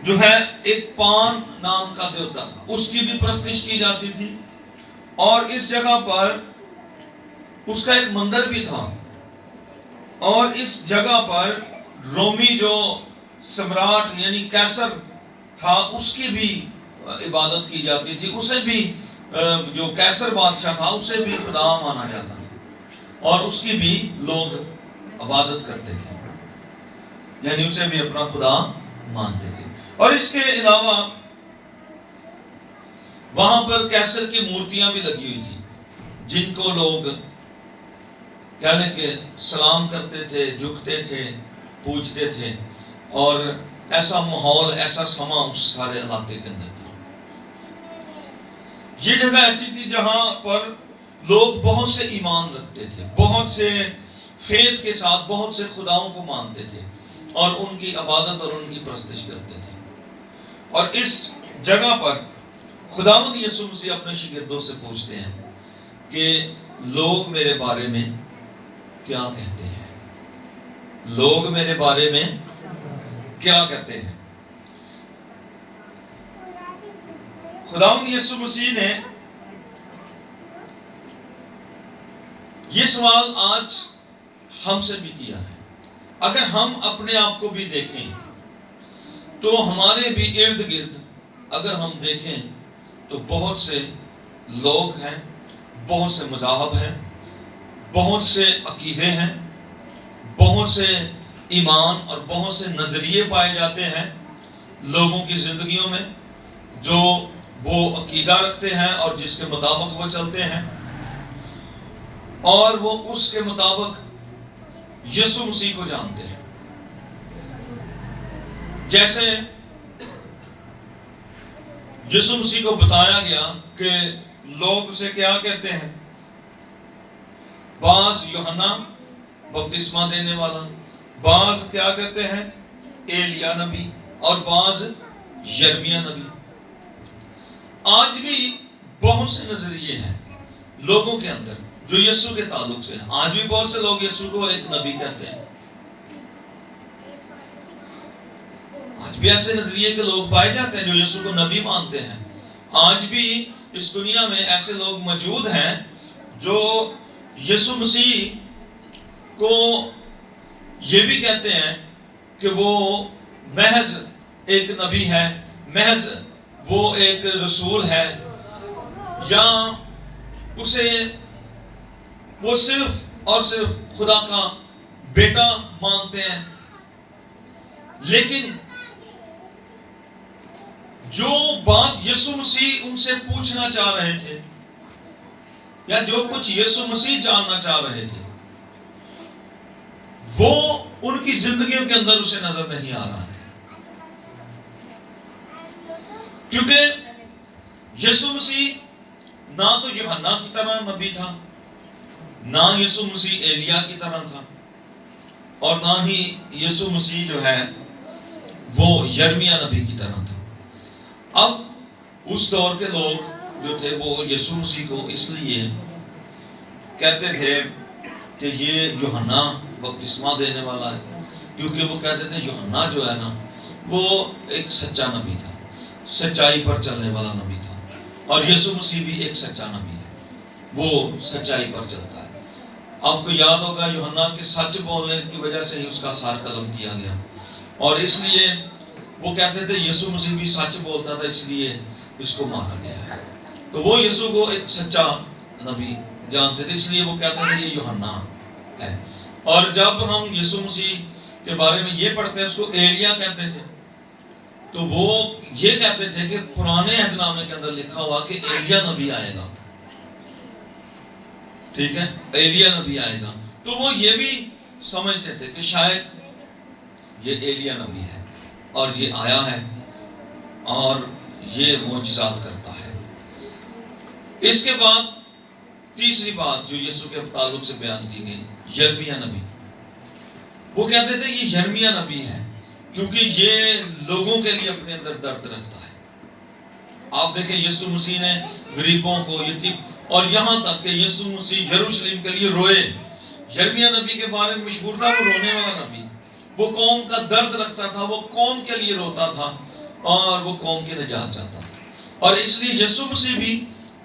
جو ہے ایک پان نام کا دیوتا تھا، اس کی بھی پرستش کی جاتی تھی، اور اس جگہ پر اس کا ایک مندر بھی تھا، اور اس جگہ پر رومی جو سمراٹ یعنی کیسر تھا اس کی بھی عبادت کی جاتی تھی، اسے بھی جو کیسر بادشاہ تھا اسے بھی خدا مانا جاتا تھا، اور اس کی بھی لوگ عبادت کرتے تھے، یعنی اسے بھی اپنا خدا مانتے تھے۔ اور اس کے علاوہ وہاں پر کیسر کی مورتیاں بھی لگی ہوئی تھی، جن کو لوگ کہنے کہ سلام کرتے تھے، جھکتے تھے، پوجتے تھے، اور ایسا ماحول، ایسا سما اس سارے علاقے کے اندر تھا۔ یہ جگہ ایسی تھی جہاں پر لوگ بہت سے ایمان رکھتے تھے، بہت سے فیض کے ساتھ بہت سے خداؤں کو مانتے تھے، اور ان کی عبادت اور ان کی پرستش کرتے تھے۔ اور اس جگہ پر خداوند یسوع مسیح اپنے شاگردوں سے پوچھتے ہیں کہ لوگ میرے بارے میں کیا کہتے ہیں؟ لوگ میرے بارے میں کیا کہتے ہیں؟ خداوند یسوع مسیح نے یہ سوال آج ہم سے بھی کیا ہے۔ اگر ہم اپنے آپ کو بھی دیکھیں تو ہمارے بھی ارد گرد اگر ہم دیکھیں تو بہت سے لوگ ہیں، بہت سے مذاہب ہیں، بہت سے عقیدے ہیں، بہت سے ایمان اور بہت سے نظریے پائے جاتے ہیں لوگوں کی زندگیوں میں، جو وہ عقیدہ رکھتے ہیں اور جس کے مطابق وہ چلتے ہیں، اور وہ اس کے مطابق یسوع مسیح کو جانتے ہیں۔ جیسے یسوع مسیح کو بتایا گیا کہ لوگ اسے کیا کہتے ہیں، بعض یوحنا بپتسمہ دینے والا، بعض کیا کہتے ہیں ایلیا نبی، اور بعض یرمیہ نبی۔ آج بھی بہت سے نظریے ہیں لوگوں کے اندر جو یسوع کے تعلق سے ہیں۔ آج بھی بہت سے لوگ یسوع کو ایک نبی کہتے ہیں۔ آج بھی ایسے نظریے کے لوگ پائے جاتے ہیں جو یسوع کو نبی مانتے ہیں۔ آج بھی اس دنیا میں ایسے لوگ موجود ہیں جو یسوع مسیح کو یہ بھی کہتے ہیں کہ وہ محض ایک نبی ہے، محض وہ ایک رسول ہے، یا اسے وہ صرف اور صرف خدا کا بیٹا مانتے ہیں۔ لیکن جو بات یسوع مسیح ان سے پوچھنا چاہ رہے تھے، یا جو کچھ یسوع مسیح جاننا چاہ رہے تھے، وہ ان کی زندگیوں کے اندر اسے نظر نہیں آ رہا تھا، کیونکہ یسوع مسیح نہ تو یوحنا کی طرح نبی تھا، نہ یسوع مسیح ایلیا کی طرح تھا، اور نہ ہی یسوع مسیح جو ہے وہ یرمیہ نبی کی طرح تھا۔ اب اس دور کے لوگ جو تھے وہ یسوع مسیح کو اس لیے کہتے تھے کہ یہ یوحنا بپتسمہ دینے والا ہے، کیونکہ وہ کہتے تھے یوحنا جو ہے نا وہ ایک سچا نبی تھا، سچائی پر چلنے والا نبی تھا، اور یسوع مسیح بھی ایک سچا نبی ہے، وہ سچائی پر چلتا ہے۔ آپ کو یاد ہوگا یوحنا کے سچ بولنے کی وجہ سے ہی اس کا سار قلم کیا گیا، اور اس لیے وہ کہتے تھے یسوع مسیح بھی سچ بولتا تھا، اس لیے اس کو مارا گیا ہے۔ تو وہ یسوع کو ایک سچا نبی جانتے تھے، اس لیے وہ کہتے تھے یہ یوحنا ہے۔ اور جب ہم یسوع مسیح کے بارے میں یہ پڑھتے ہیں، اس کو ایلیا کہتے تھے، تو وہ یہ کہتے تھے کہ پرانے عہد نامے کے اندر لکھا ہوا کہ ایلیا نبی آئے گا، ٹھیک ہے، ایلیا نبی آئے گا، تو وہ یہ بھی سمجھتے تھے کہ شاید یہ ایلیا نبی ہے اور یہ آیا ہے اور یہ معجزات کرتا ہے۔ اس کے بعد تیسری بات جو یسوع کے تعلق سے بیان کی گئی، یرمیہ نبی۔ وہ کہتے تھے یہ یرمیہ نبی ہے کیونکہ یہ لوگوں کے لیے اپنے اندر درد رکھتا ہے۔ آپ دیکھیں یسوع مسیح نے غریبوں کو، یتیم، اور یہاں تک کہ یسوع مسیح یروشلم کے لیے روئے۔ یرمیہ نبی کے بارے میں مشہور تھا وہ رونے والا نبی، وہ قوم کا درد رکھتا تھا، وہ قوم کے لیے روتا تھا، اور وہ قوم کی نجات چاہتا تھا. اور اس لیے یسوع مسیح بھی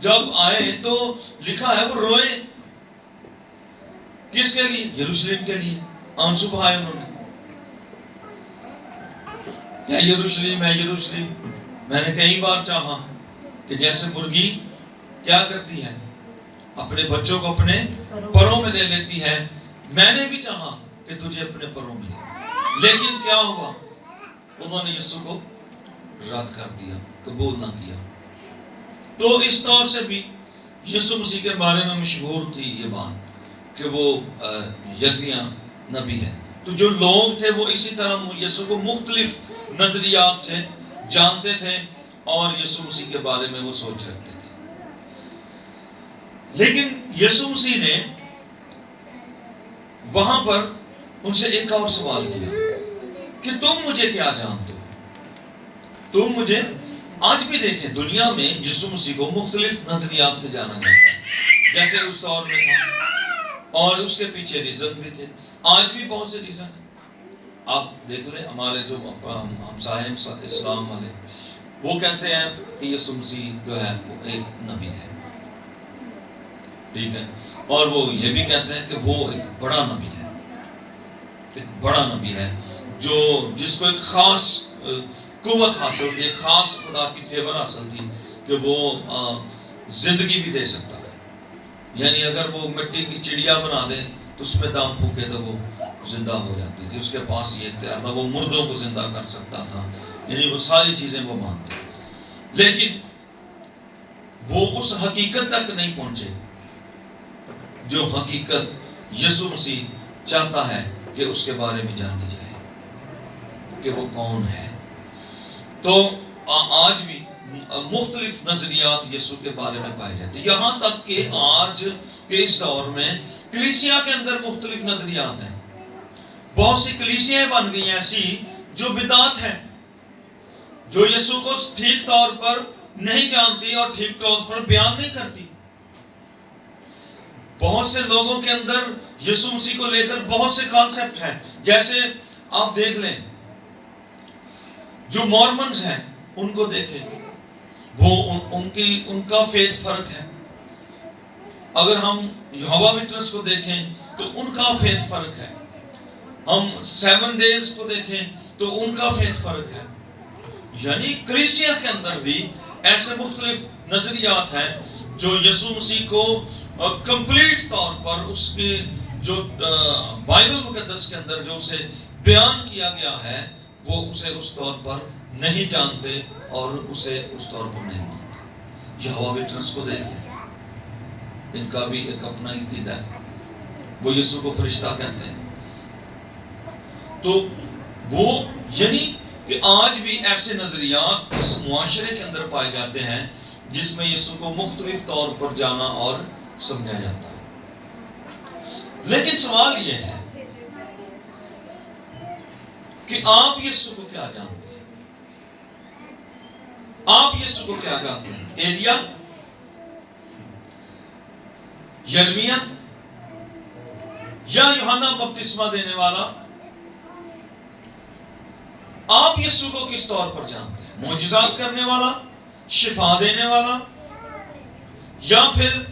جب آئے تو لکھا ہے وہ روئے. کس کے لیے؟ یروشلم کے لیے. آنسو بہائے انہوں نے. یا یروشلم ہے یروشلم، میں نے کئی بار چاہا کہ جیسے مرغی کیا کرتی ہے، اپنے بچوں کو اپنے پروں میں لے لیتی ہے، میں نے بھی چاہا کہ تجھے اپنے پروں میں لے. لیکن کیا ہوا؟ انہوں نے یسوع کو رد کر دیا، قبول نہ کیا. تو اس طور سے بھی یسوع مسیح کے بارے میں مشہور تھی یہ بات کہ وہ یرمیہ نبی ہے. تو جو لوگ تھے وہ اسی طرح یسوع کو مختلف نظریات سے جانتے تھے اور یسوع مسیح کے بارے میں وہ سوچ رکھتے تھے. لیکن یسوع مسیح نے وہاں پر ان سے ایک اور سوال کیا کہ تم مجھے کیا جانتے ہو؟ تم مجھے، آج بھی دیکھیں دنیا میں یسوع مسیح کو مختلف نظریات سے جانا جاتا ہے، جیسے اس دور میں تھا اور اس کے پیچھے ریزن بھی تھے. آج بھی بہت سے ریزن ہیں. آپ دیکھ لیں ہمارے جو ہمسائے اسلام والے، وہ کہتے ہیں کہ یسوع مسیح جو ہے وہ ایک نبی ہے، ٹھیک ہے، اور وہ یہ بھی کہتے ہیں کہ وہ ایک بڑا نبی ہے، ایک بڑا نبی ہے جو جس کو ایک خاص قوت حاصل تھی، ایک خاص خدا کی فیور حاصل تھی کہ وہ زندگی بھی دے سکتا ہے. یعنی اگر وہ مٹی کی چڑیا بنا دے تو اس میں دم پھونکے تو وہ زندہ ہو جاتی تھی. اس کے پاس یہ اختیار تھا، وہ مردوں کو زندہ کر سکتا تھا. یعنی وہ ساری چیزیں وہ مانتے. لیکن وہ اس حقیقت تک نہیں پہنچے جو حقیقت یسوع مسیح چاہتا ہے کہ اس کے بارے میں جانی جائے کہ وہ کون ہے. تو آج بھی مختلف نظریات یسوع کے بارے میں پائے جاتے ہیں، یہاں تک کہ آج کے اس دور میں کلیسیا کے اندر مختلف نظریات ہیں. بہت سی کلیسیاں بن گئی ہیں ایسی جو بدعت ہیں، جو یسوع کو ٹھیک طور پر نہیں جانتی اور ٹھیک طور پر بیان نہیں کرتی. بہت سے لوگوں کے اندر یسوع مسیح کو لے کر بہت سے کانسیپٹ ہیں. جیسے آپ دیکھ لیں جو مورمنز ہیں ان کو دیکھیں، وہ ان کا فیتھ فرق ہے. اگر ہم یہوہ وٹنس کو دیکھیں تو ان کا فیتھ فرق ہے. ہم 7 ڈیز کو دیکھیں تو ان کا فیتھ فرق ہے. یعنی کلیسیا کے اندر بھی ایسے مختلف نظریات ہیں جو یسوع مسیح کو کمپلیٹ طور پر اس کے جو بائبل مقدس کے اندر جو اسے بیان کیا گیا ہے وہ اسے اس طور پر نہیں جانتے اور اسے اس طور پر نہیں مانتے. یہوہ وٹنس کو دیکھ لیں، ان کا بھی ایک اپنا عقیدہ ہے، وہ یسوع کو فرشتہ کہتے ہیں. تو وہ یعنی کہ آج بھی ایسے نظریات اس معاشرے کے اندر پائے جاتے ہیں جس میں یسوع کو مختلف طور پر جانا اور سمجھا جاتا ہے. لیکن سوال یہ ہے کہ آپ یسوع کو کیا جانتے ہیں؟ آپ یسوع کو کیا جانتے ہیں؟ ایلیا، یرمیہ یا یوحنا بپتسمہ دینے والا؟ آپ یسوع کو کس طور پر جانتے ہیں؟ معجزات کرنے والا، شفا دینے والا، یا پھر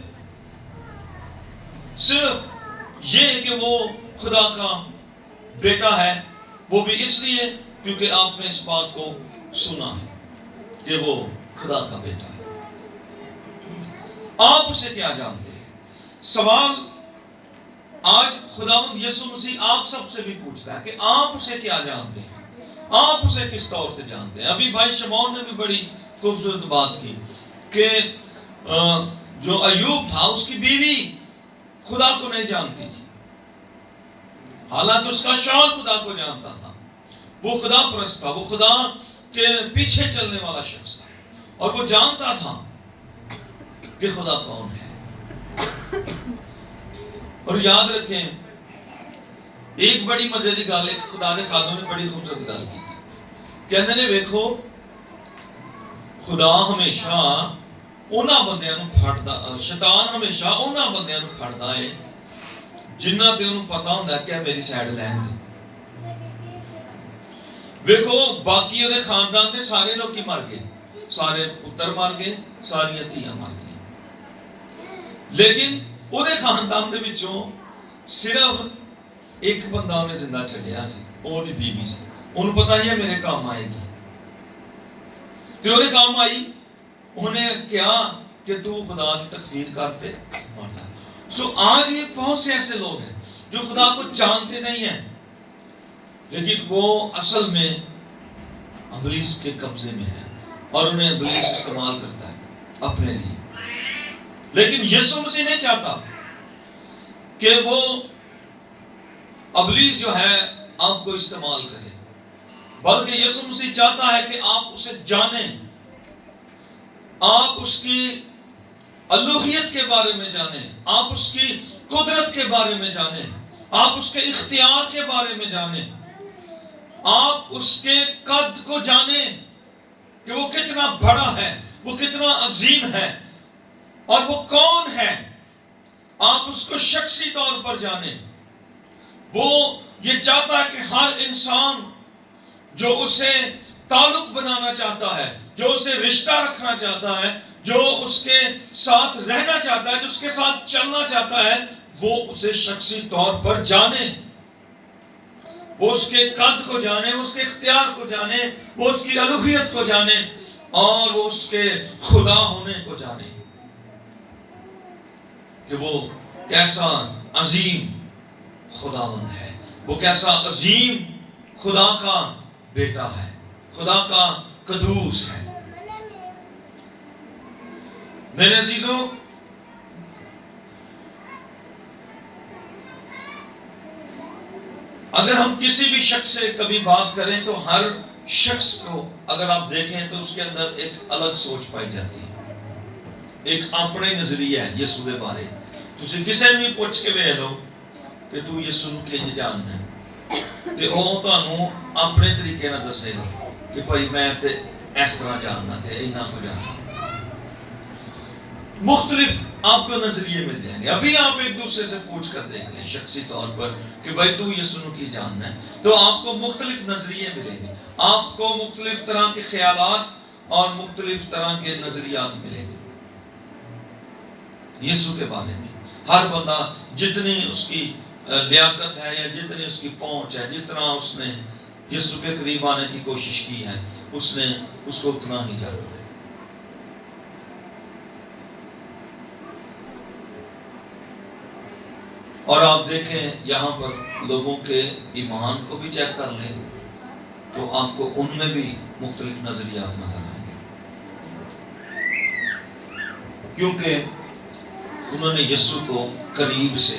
صرف یہ کہ وہ خدا کا بیٹا ہے، وہ بھی اس لیے کیونکہ آپ نے اس بات کو سنا ہے کہ وہ خدا کا بیٹا ہے. آپ اسے کیا جانتے ہیں؟ سوال آج خداوند یسوع مسیح آپ سب سے بھی پوچھتا ہے کہ آپ اسے کیا جانتے ہیں؟ آپ اسے کس طور سے جانتے ہیں؟ ابھی بھائی شمعون نے بھی بڑی خوبصورت بات کی کہ جو ایوب تھا اس کی بیوی خدا کو نہیں جانتی تھی، حالانکہ اس کا شوہر خدا کو جانتا تھا. وہ خدا پرست تھا، وہ خدا کے پیچھے چلنے والا شخص تھا اور وہ جانتا تھا کہ خدا کون ہے. اور یاد رکھیں ایک بڑی مزے کی گل، ایک خدا دے خادم نے بڑی خوبصورت گل کی تھی. کہندے نے ویکھو خدا ہمیشہ انہاں بندیاں نوں پھڑدا، شیطان ہمیشہ انہاں بندیاں نوں پھڑدا ہے جنہاں تے انہوں پتہ ہوندا ہے کہ میری سائیڈ لین گے. دیکھو باقی دے خاندان دے سارے لوگ کی مر گئے، سارے پتر مر گئے، ساری دھیاں مر گئی، لیکن وہ دے خاندان دے وچوں صرف ایک بندہ انہیں زندہ چھڑیا سی، وہ دی بیوی سی، انہوں پتا ہی ہے میرے کام آئے گی، کہ انہیں کام آئی، انہیں کیا کہ تو خدا کی تکفیر کرتے مارتا۔ سو آج بھی بہت سے ایسے لوگ ہیں جو خدا کو جانتے نہیں ہیں، لیکن وہ اصل میں ابلیس کے قبضے میں ہے اور انہیں ابلیس استعمال کرتا ہے اپنے لیے۔ لیکن یسوع مسیح نہیں چاہتا کہ وہ ابلیس جو ہے آپ کو استعمال کرے، بلکہ یسوع مسیح چاہتا ہے کہ آپ اسے جانیں، آپ اس کی الوہیت کے بارے میں جانیں، آپ اس کی قدرت کے بارے میں جانیں، آپ اس کے اختیار کے بارے میں جانیں، آپ اس کے قد کو جانیں کہ وہ کتنا بڑا ہے، وہ کتنا عظیم ہے اور وہ کون ہے، آپ اس کو شخصی طور پر جانیں۔ وہ یہ چاہتا ہے کہ ہر انسان جو اسے تعلق بنانا چاہتا ہے، جو اسے رشتہ رکھنا چاہتا ہے، جو اس کے ساتھ رہنا چاہتا ہے، جو اس کے ساتھ چلنا چاہتا ہے، وہ اسے شخصی طور پر جانے، وہ اس کے قد کو جانے، وہ اس کے اختیار کو جانے، وہ اس کی الوہیت کو جانے اور وہ اس کے خدا ہونے کو جانے کہ وہ کیسا عظیم خداوند ہے، وہ کیسا عظیم خدا کا بیٹا ہے، خدا کا قدوس ہے۔ میرے عزیزوں، اگر ہم کسی بھی شخص سے کبھی بات کریں تو ہر شخص کو اگر آپ دیکھیں تو اس کے اندر ایک الگ سوچ پائی جاتی ہے، ایک اپنے نظریہ ہے یسوع دے بارے۔ تسی کسے بھی پوچھ کے ویکھ لو کہ تو یسوع نوں کینج جاننا ہے تے او تانوں اپنے طریقے نال دسے گا کہ بھائی میں تے اس طرح جاننا تے اینا کو جاننا۔ مختلف آپ کو نظریے مل جائیں گے۔ ابھی آپ ایک دوسرے سے پوچھ کر دیکھ لیں شخصی طور پر کہ بھائی تو یسوع نوں کی جاننا ہے، تو آپ کو مختلف نظریے ملیں گے، آپ کو مختلف طرح کے خیالات اور مختلف طرح کے نظریات ملیں گے یسوع کے بارے میں۔ ہر بندہ جتنی اس کی لیاقت ہے یا جتنی اس کی پہنچ ہے، جتنا اس نے یسوع کے قریب آنے کی کوشش کی ہے، اس نے اس کو اتنا ہی جانا ہے۔ اور آپ دیکھیں یہاں پر لوگوں کے ایمان کو بھی چیک کر لیں تو آپ کو ان میں بھی مختلف نظریات نظر آئیں گے، کیونکہ انہوں نے یسوع کو قریب سے،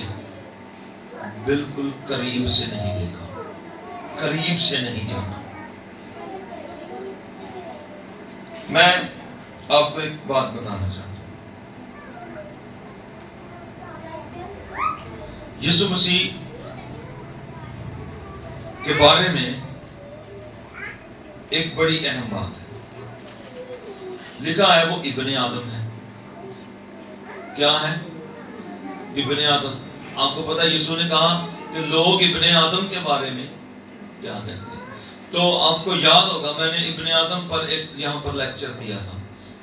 بالکل قریب سے نہیں دیکھا، قریب سے نہیں جانا۔ میں آپ کو ایک بات بتانا چاہتا ہوں، یسوع مسیح کے بارے میں ایک بڑی اہم بات ہے، لکھا ہے وہ ابن آدم ہے۔ کیا ہے؟ ابن آدم۔ آپ کو پتا ہے یسوع نے کہا کہ لوگ ابن آدم کے بارے میں کیا کہتے ہیں؟ تو آپ کو یاد ہوگا میں نے ابن آدم پر ایک یہاں پر لیکچر دیا تھا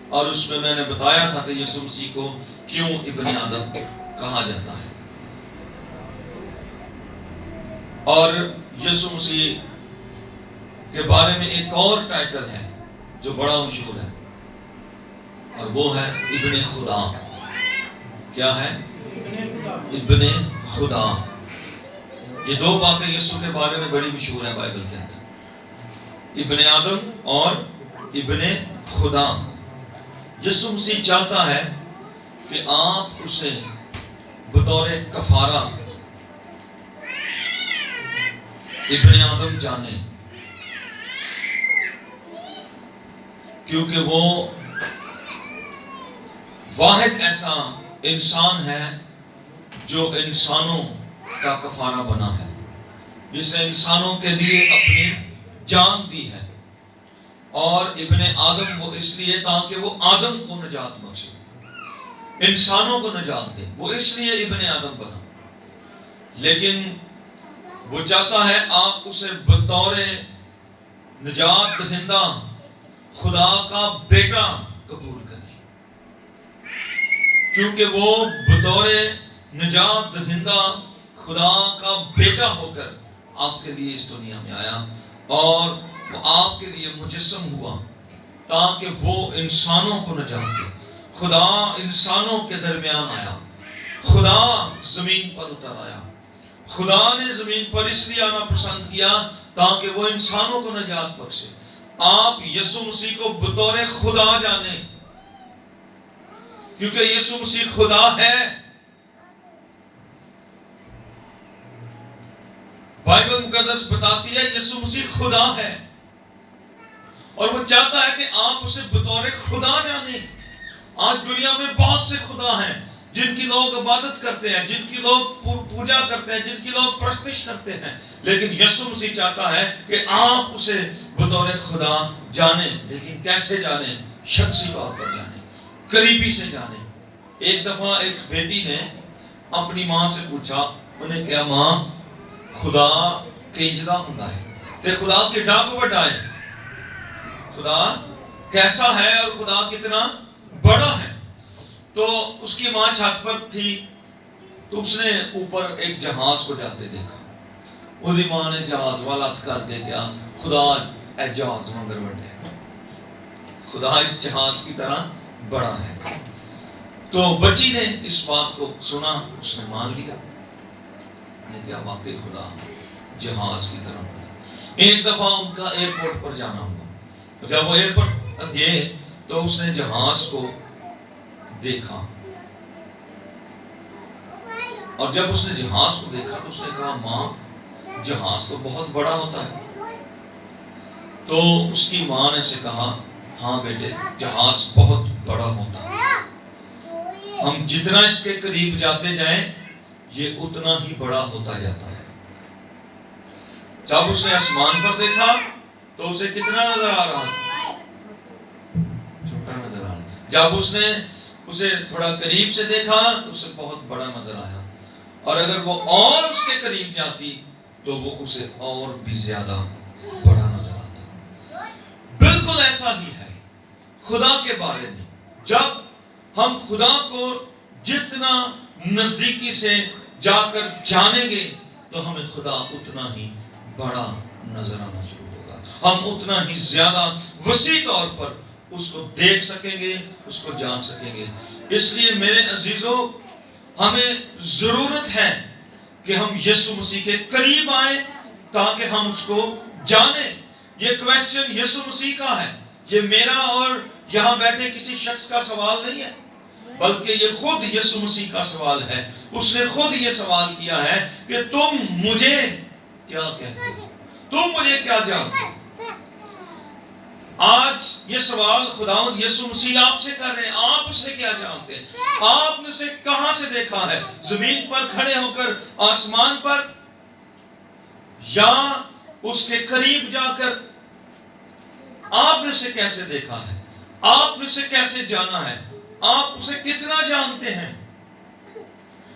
اور اس میں میں نے بتایا تھا کہ یسوع مسیح کو کیوں ابن آدم کہا جاتا ہے۔ اور یسوع مسیح کے بارے میں ایک اور ٹائٹل ہے جو بڑا مشہور ہے اور وہ ہے ابن خدا۔ کیا ہے؟ ابن خدا۔ یہ دو باتیں یسوع کے بارے میں بڑی مشہور ہے بائبل کے اندر، ابن آدم اور ابن خدا۔ یسوع مسیح چاہتا ہے کہ آپ اسے بطور کفارہ ابن آدم جانے، کیونکہ وہ واحد ایسا انسان ہے جو انسانوں کا کفارہ بنا ہے، جس نے انسانوں کے لیے اپنی جان دی ہے۔ اور ابن آدم وہ اس لیے تاکہ وہ آدم کو نجات بخشے، انسانوں کو نجات دے، وہ اس لیے ابن آدم بنا۔ لیکن وہ چاہتا ہے آپ اسے بطور نجات دہندہ خدا کا بیٹا قبول کریں، کیونکہ وہ بطور نجات دہندہ خدا کا بیٹا ہو کر آپ کے لیے اس دنیا میں آیا، اور وہ آپ کے لیے مجسم ہوا تاکہ وہ انسانوں کو نجات دے۔ خدا انسانوں کے درمیان آیا، خدا زمین پر اتر آیا۔ خدا نے زمین پر اس لیے آنا پسند کیا تاکہ وہ انسانوں کو نجات بخشے۔ آپ یسوع مسیح کو بطور خدا جانیں، کیونکہ یسوع مسیح خدا ہے۔ بائبل مقدس بتاتی ہے یسوع مسیح خدا ہے، اور وہ چاہتا ہے کہ آپ اسے بطور خدا جانیں۔ آج دنیا میں بہت سے خدا ہیں جن کی لوگ عبادت کرتے ہیں، جن کی لوگ پوجا کرتے ہیں، جن کی لوگ پرستش کرتے ہیں، لیکن یسوع مسیح چاہتا ہے کہ آپ اسے بطور خدا جانیں۔ لیکن کیسے جانیں؟ شخصی طور پر جانیں، قریبی سے جانیں۔ ایک دفعہ ایک بیٹی نے اپنی ماں سے پوچھا، انہیں کہا ماں خدا کنجدا ہوندا ہے تے خدا کڈا کو بڑا ہے، خدا کیسا ہے اور خدا کتنا بڑا ہے؟ تو اس کی ماں چھت پر تھی، تو اس نے اوپر ایک جہاز کو جاتے دیکھا۔ اس ماں نے جہاز والا ہاتھ کر کے کیا، خدا اے جہاز مگر وڈے، خدا اس جہاز کی طرح بڑا ہے۔ تو بچی نے اس بات کو سنا، اس نے مان لیا، نے کہا واقعی خدا جہاز کی طرح بڑا۔ ایک دفعہ ان کا ایئرپورٹ پر جانا ہوا، جب وہ ایئرپورٹ گئے تو اس نے جہاز کو دیکھا، اور جب اس نے جہاز کو دیکھا تو اس نے کہا ماں جہاز تو بہت بڑا ہوتا ہے۔ تو اس کی ماں نے اسے کہا ہاں بیٹے جہاز بہت بڑا ہوتا ہے، ہم جتنا اس کے قریب جاتے جائیں یہ اتنا ہی بڑا ہوتا جاتا ہے۔ جب اس نے آسمان پر دیکھا تو اسے کتنا نظر آ رہا؟ چھوٹا نظر آ رہا۔ جب اس نے اسے تھوڑا قریب سے دیکھا تو اسے بہت بڑا نظر آیا، اور اگر وہ اور اس کے قریب جاتی تو وہ اسے اور بھی زیادہ بڑا نظر آتا۔ بالکل ایسا ہی ہے خدا کے بارے میں، جب ہم خدا کو جتنا نزدیکی سے جا کر جانیں گے تو ہمیں خدا اتنا ہی بڑا نظر آنا شروع ہوگا، ہم اتنا ہی زیادہ وسیع طور پر اس کو دیکھ سکیں گے، اس کو جان سکیں گے۔ اس لیے میرے عزیزو ہمیں ضرورت ہے کہ ہم یسوع مسیح کے قریب آئیں تاکہ ہم اس کو جانیں۔ یہ کویسچن یسوع مسیح کا ہے، یہ میرا اور یہاں بیٹھے کسی شخص کا سوال نہیں ہے، بلکہ یہ خود یسوع مسیح کا سوال ہے۔ اس نے خود یہ سوال کیا ہے کہ تم مجھے کیا کہتے ہو، تم مجھے کیا جانتے ہو؟ آج یہ سوال خداوند یسوع مسیح آپ سے کر رہے ہیں، آپ اسے کیا جانتے ہیں؟ آپ نے اسے کہاں سے دیکھا ہے؟ زمین پر کھڑے ہو کر، آسمان پر، یا اس کے قریب جا کر؟ آپ نے اسے کیسے دیکھا ہے؟ آپ نے اسے کیسے جانا ہے؟ آپ اسے کتنا جانتے ہیں؟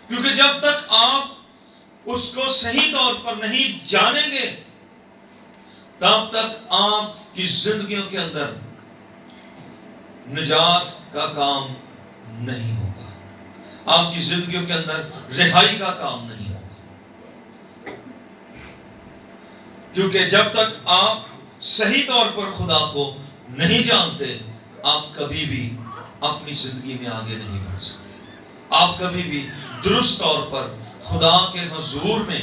کیونکہ جب تک آپ اس کو صحیح طور پر نہیں جانیں گے تب تک آپ کی زندگیوں کے اندر نجات کا کام نہیں ہوگا، آپ کی زندگیوں کے اندر رہائی کا کام نہیں ہوگا، کیونکہ جب تک آپ صحیح طور پر خدا کو نہیں جانتے آپ کبھی بھی اپنی زندگی میں آگے نہیں بڑھ سکتے، آپ کبھی بھی درست طور پر خدا کے حضور میں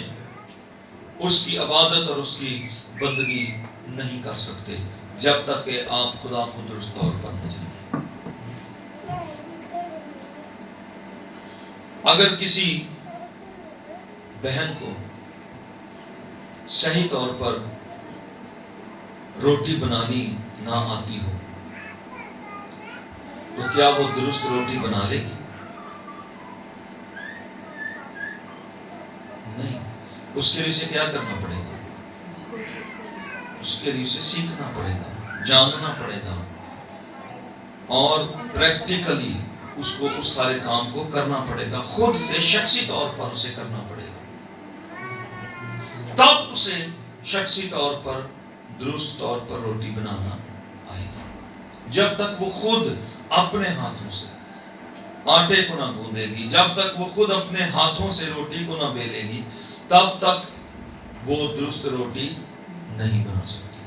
اس کی عبادت اور اس کی بندگی نہیں کر سکتے جب تک کہ آپ خدا کو درست طور پر نہ جانیں۔ اگر کسی بہن کو صحیح طور پر روٹی بنانی نہ آتی ہو تو کیا وہ درست روٹی بنا لے گی؟ نہیں، اس کے لیے اسے کیا کرنا پڑے گا؟ اس کے لیے اسے سیکھنا پڑے گا، جاننا پڑے گا، اور پریکٹیکلی اس کو اس سارے کام کو کرنا پڑے گا، خود سے شخصی طور پر اسے کرنا پڑے گا، تب اسے شخصی طور پر درست طور پر روٹی بنانا آئے گی. جب تک وہ خود اپنے ہاتھوں سے آٹے کو نہ گوندے گی، جب تک وہ خود اپنے ہاتھوں سے روٹی کو نہ بیلے گی، تب تک وہ درست روٹی نہیں بنا سکتی.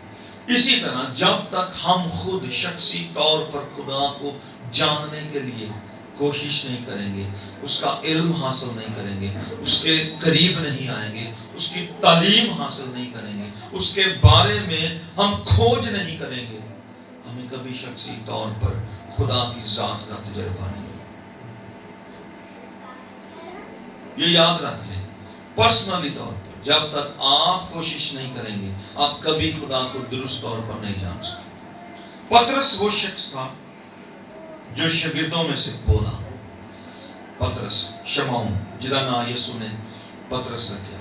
اسی طرح جب تک ہم خود شخصی طور پر خدا کو جاننے کے لیے کوشش نہیں کریں گے، اس کا علم حاصل نہیں کریں گے، اس کے قریب نہیں آئیں گے، اس کی تعلیم حاصل نہیں کریں گے، اس کے بارے میں ہم کھوج نہیں کریں گے، ہمیں کبھی شخصی طور پر خدا کی ذات کا تجربہ نہیں ہوگا. یہ یاد رکھ لیں، پرسنلی طور پر جب تک آپ کوشش نہیں کریں گے، آپ کبھی خدا کو درست طور پر نہیں جان سکتے. پطرس وہ شخص تھا جو شاگردوں میں سے بولا. پطرس، شمعون جدا نام یسوع نے پطرس رکھا.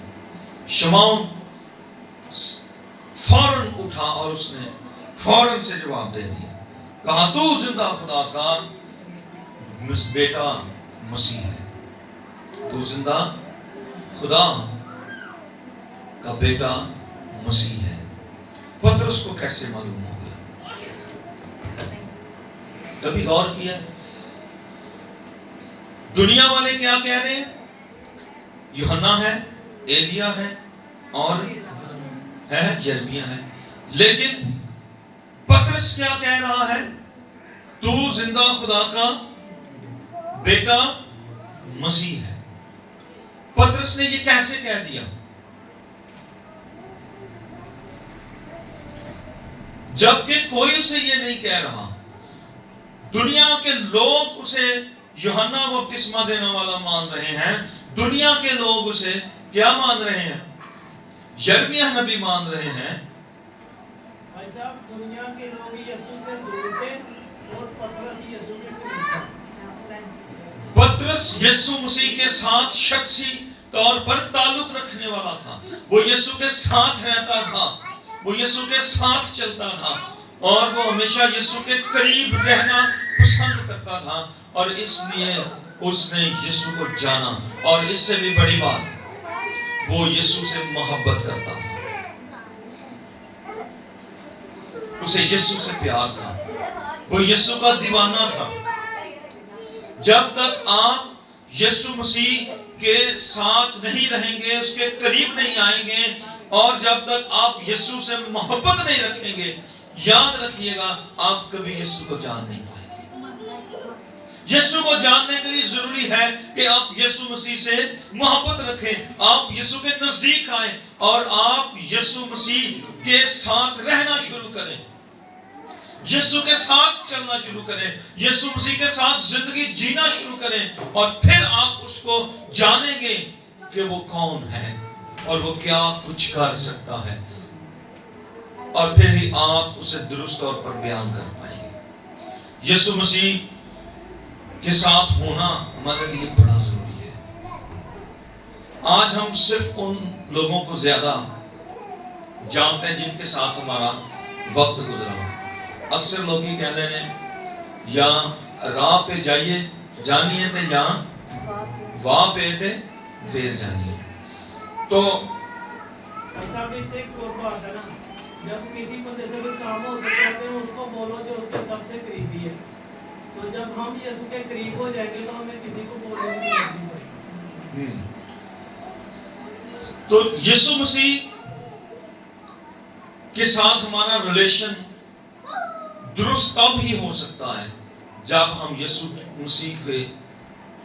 شمعون فوراً اٹھا اور اس نے فوراً سے جواب دے دیا، کہا تو زندہ خدا کا بیٹا مسیح ہے. تو زندہ خدا کا بیٹا مسیح ہے. پطرس کو کیسے معلوم ہو گیا؟ کبھی غور کیا؟ دنیا والے کیا کہہ رہے ہیں؟ یوحنا ہے، ایلیا ہے اور ہے یرمیا ہے. لیکن پطرس کیا کہہ رہا ہے؟ تو زندہ خدا کا بیٹا مسیح ہے. پطرس نے یہ کیسے کہہ دیا؟ جبکہ کوئی اسے یہ نہیں کہہ رہا. دنیا کے لوگ اسے یوحنا بپتسمہ دینے والا مان رہے ہیں. دنیا کے لوگ اسے کیا مان رہے ہیں؟ یرمیا نبی مان رہے ہیں. بھائی صاحب، دنیا کے لوگ یسوع سے دور تھے اور پطرس یسوع کے قریب تھا. پطرس یسوع مسیح کے ساتھ شخصی طور پر تعلق رکھنے والا تھا. وہ یسوع کے ساتھ رہتا تھا، وہ یسوع کے ساتھ چلتا تھا اور وہ ہمیشہ یسوع کے قریب رہنا پسند کرتا تھا. اور اس لیے اس نے یسوع کو جانا. اور اس سے بھی بڑی بات، وہ یسوع سے محبت کرتا تھا. اسے یسوع سے پیار تھا، وہ یسوع کا دیوانہ تھا. جب تک آپ یسوع مسیح کے ساتھ نہیں رہیں گے، اس کے قریب نہیں آئیں گے، اور جب تک آپ یسوع سے محبت نہیں رکھیں گے، یاد رکھیے گا آپ کبھی یسوع کو جان نہیں پائیں گے. یسوع کو جاننے کے لیے ضروری ہے کہ آپ یسوع مسیح سے محبت رکھیں، آپ یسوع کے نزدیک آئیں اور آپ یسوع مسیح کے ساتھ رہنا شروع کریں، یسوع کے ساتھ چلنا شروع کریں، یسوع مسیح کے ساتھ زندگی جینا شروع کریں. اور پھر آپ اس کو جانیں گے کہ وہ کون ہے اور وہ کیا کچھ کر سکتا ہے، اور پھر ہی آپ اسے درست طور پر بیان کر پائیں گے. یسوع مسیح کے ساتھ ہونا ہمارے لیے بڑا ضروری ہے. آج ہم صرف ان لوگوں کو زیادہ جانتے ہیں جن کے ساتھ ہمارا وقت گزرا. اکثر لوگ ہی کہتے ہیں یا راہ پہ جائیے جانیے تے یا واہ پہ تے پھر جانیے. تو ایسا بھی سے ایک اور بات ہے نا، جب کسی بندے سے کوئی کام ہو تو کہتے ہیں اس کو بولو جو اس کے سب سے قریبی ہے. تو جب ہم یسوع کے قریب ہو جائیں گے تو ہمیں کسی کو بولنے کی ضرورت نہیں پڑے گی. تو یسوع مسیح کے ساتھ ہمارا ریلیشن درست تب ہی ہو سکتا ہے جب ہم یسوع مسیح کے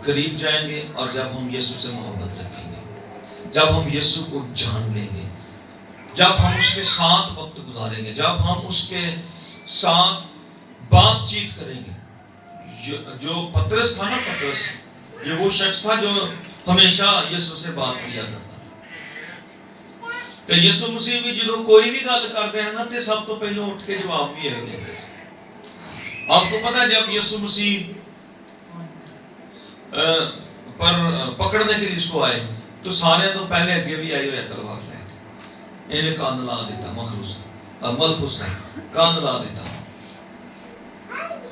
قریب جائیں گے اور جب ہم یسوع سے محبت رکھیں گے، جب ہم یسوع کو جان لیں گے، جب ہم اس کے ساتھ وقت گزاریں گے، جب ہم اس کے ساتھ بات چیت کریں گے. جو پطرس تھا نا، پطرس یہ وہ شخص تھا جو ہمیشہ یسوع سے بات کیا کرتا تھا. کہ یسوع مسیح بھی جدو کوئی بھی گل کرتے ہیں نا تے سب تو پہلے اٹھ کے جواب بھی ہے. آپ کو پتا ہے جب یسوع مسیح پر پکڑنے کے لیے اس کو آئے تو سارے تو پہلے اگے بھی آئے ہوئے تلوار لے کے، انہیں کان لا دیتا. ملخوس نے کان لا دیتا.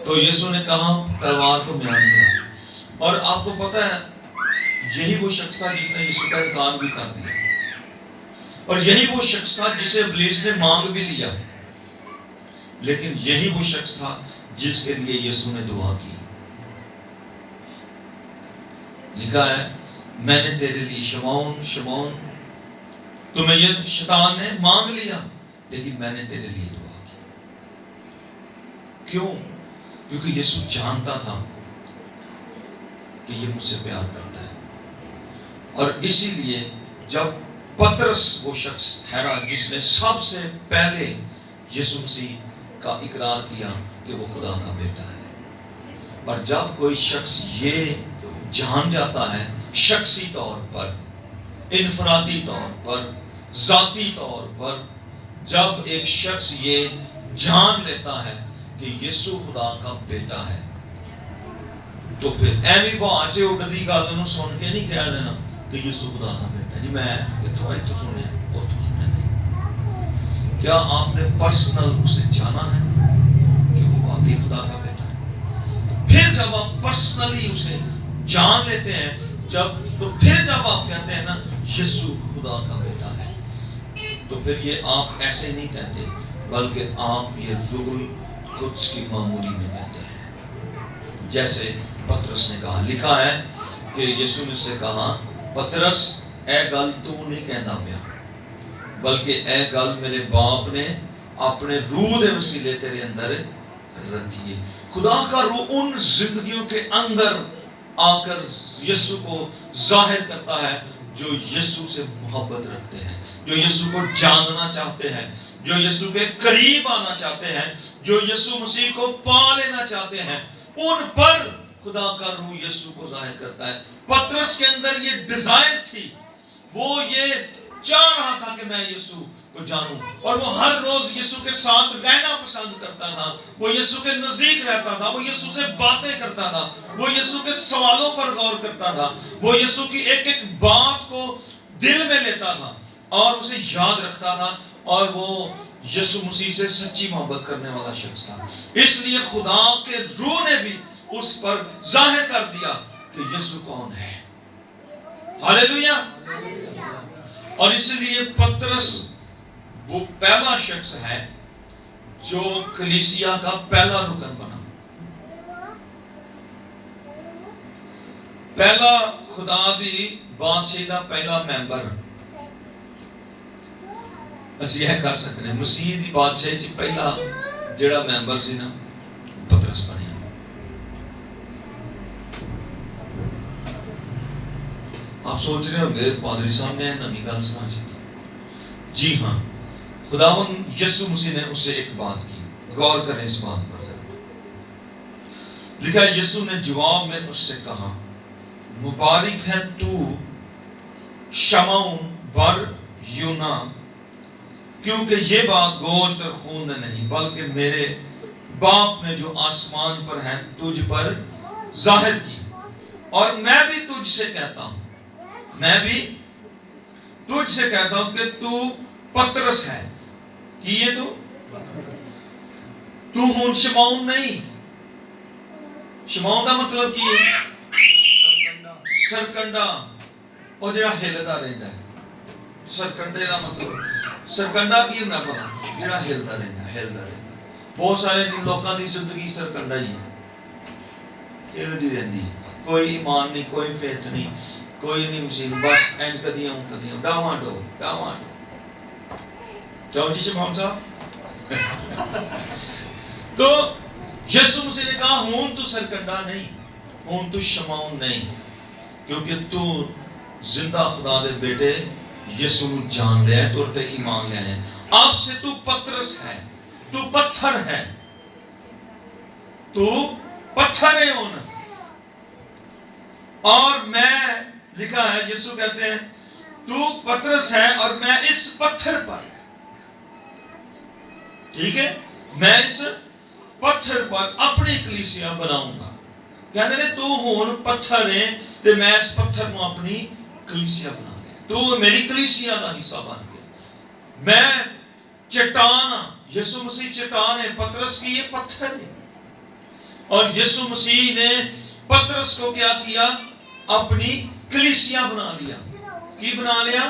تو یسوع نے کہا تلوار کو میان کرا. اور آپ کو پتا ہے یہی وہ شخص تھا جس نے یسوع کا انکار بھی کر دیا. اور یہی وہ شخص تھا جسے ابلیس نے مانگ بھی لیا، لیکن یہی وہ شخص تھا جس کے لیے یسوع نے دعا کی۔ لکھا ہے میں نے تیرے لیے شمعون شمعون، تمہیں یہ شیطان نے مانگ لیا لیکن میں نے تیرے لیے دعا کی۔ کیوں؟ کیونکہ یسوع جانتا تھا کہ یہ مجھ سے پیار کرتا ہے، اور اسی لیے جب پترس وہ شخص ٹھہرا جس نے سب سے پہلے یسوع مسیح کا اقرار کیا کہ وہ خدا کا بیٹا ہے، اور جب کوئی شخص یہ جان جاتا ہے شخصی طور پر، انفرادی طور پر، ذاتی طور پر، جب ایک شخص یہ جان لیتا ہے کہ یسوع خدا کا بیٹا ہے، تو پھر ایویں واجے اڑدی گل نوں سن کے نہیں کہہ دینا کہ یسوع خدا کا بیٹا جی میں اتوں سنیا اتوں سنیا نہیں۔ کیا آپ نے پرسنل اسے جانا ہے کہ وہ واقعی خدا کا بیٹا ہے؟ پھر جب آپ پرسنلی اسے جان لیتے ہیں تو پھر جب آپ کہتے ہیں نا یسوع خدا کا بیٹا ہے، تو پھر یہ آپ ایسے نہیں کہتے بلکہ آپ یہ روح القدس کی معمولی میں کہتے ہیں، جیسے پترس نے کہا۔ لکھا ہے کہ یسوع نے اس سے کہا پترس اے گل تو نہیں کہنا پیا، بلکہ اے گل میرے باپ نے اپنے روح دے وسیلے تیرے اندر رکھی ہے۔ خدا کا روح ان زندگیوں کے اندر آ کر یسوع کو ظاہر کرتا ہے جو یسوع سے محبت رکھتے ہیں، جو یسوع کو جاننا چاہتے ہیں، جو یسوع کے قریب آنا چاہتے ہیں، جو یسوع مسیح کو پا لینا چاہتے ہیں، ان پر خدا کا روح یسوع کو ظاہر کرتا ہے۔ پترس کے اندر یہ ڈیزائر تھی، وہ یہ چاہ رہا تھا کہ میں یسوع کو جانوں، اور وہ ہر روز یسوع کے ساتھ رہنا پسند کرتا تھا، وہ یسوع کے نزدیک رہتا تھا، وہ یسوع سے باتیں کرتا تھا، وہ یسوع کے سوالوں پر غور کرتا تھا، وہ یسوع کی ایک ایک بات کو دل میں لیتا تھا اور اسے یاد رکھتا تھا، اور وہ یسوع مسیح سے سچی محبت کرنے والا شخص تھا۔ اس لیے خدا کے روح نے بھی اس پر ظاہر کر دیا کہ یسوع کون ہے۔ ہاللیلویا۔ اور اس لیے پترس وہ پہلا شخص ہے جو کلیسیا کا پہلا رکن بنا، پہلا خدا دی بادشاہی دا پہلا ممبر۔ بس یہ کر سکتے ہیں مسیح دی بادشاہی چ پہلا جڑا ممبر سی نا پترس بنیا۔ آپ سوچ رہے ہوں گے پادری صاحب نے نمی گل سنا چاہیے۔ جی ہاں، خداون یسوع مسیح نے اس سے ایک بات کی، غور کریں اس بات پر۔ لکھا ہے یسوع نے جواب میں اس سے کہا مبارک ہے تو شمعون بر یونا، کیونکہ یہ بات گوشت اور خون نے نہیں بلکہ میرے باپ نے جو آسمان پر ہے تجھ پر ظاہر کی۔ اور میں بھی تجھ سے کہتا ہوں کہ تو پترس ہے، کہ یہ تو ہون شمعون نہیں۔ شمعون کا مطلب کی سرکنڈا، اور جڑا ہلدا رہندا ہے۔ سرکنڈے کا مطلب سرکنڈا کی ہونا پتا جڑا ہلدا رہندا۔ بہت سارے لوگوں کی زندگی سرکنڈا ہی ہے، ہلدی رہندی، کوئی ایمان نہیں، کوئی فیت نہیں، کوئی نہیں مسیح، بس اینج کدیاں ڈاواں ڈو۔ کیوں جی شمعون صاحب؟ تو یسوع مسیح نے کہا ہون تو سرکنڈا نہیں، ہون تو شمعون نہیں، کیونکہ تو زندہ خدا دے بیٹے یسوع کو جان لیا ہے، تو تے ایمان لیا ہے۔ اب سے تو پترس ہے، تو پتھر ہے، تو پتھر ہے ہونا۔ اور میں، لکھا ہے یسوع کہتے ہیں تو پترس ہے اور میں اس پتھر پر، ٹھیک ہے، میں اس پتھر پر اپنی کلیسیا بناؤں گا۔ کہنے نے تو ہون پتھر ہے تے میں اس پتھر کو اپنی کلیسیا بنا گیا، تو میری کلیسیا کا حصہ بن گیا۔ میں چٹان ہاں، یسوع مسیح چٹان ہے، پترس کی یہ پتھر ہے۔ اور یسوع مسیح نے پترس کو کیا کیا؟ اپنی کلیسیا بنا لیا۔ کی بنا لیا؟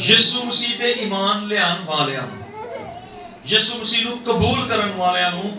ਯਿਸੂ ਮਸੀਹ ਤੇ ਈਮਾਨ ਲਿਆਉਣ ਵਾਲਿਆਂ ਨੂੰ ਯਿਸੂ ਮਸੀਹ ਨੂੰ ਕਬੂਲ ਕਰਨ ਵਾਲਿਆਂ ਨੂੰ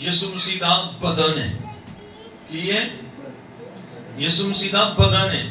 ਯਿਸੂ ਮਸੀਹ ਦਾ ਬਦਨ ਹੈ ਕੀ ਹੈ ਯਿਸੂ ਮਸੀਹ ਦਾ ਬਦਨ ਹੈ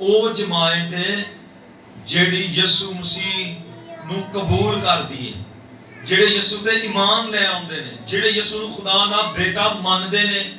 ਉਹ ਜਮਾਤ ਹੈ ਜਿਹੜੀ ਯਿਸੂ ਮਸੀਹ ਨੂੰ ਕਬੂਲ ਕਰਦੀ ਹੈ ਜਿਹੜੇ ਯਿਸੂ ਤੇ ਈਮਾਨ ਲੈ ਆਉਂਦੇ ਨੇ ਜਿਹੜੇ ਯਿਸੂ ਨੂੰ ਖੁਦਾ ਦਾ ਬੇਟਾ ਮੰਨਦੇ ਨੇ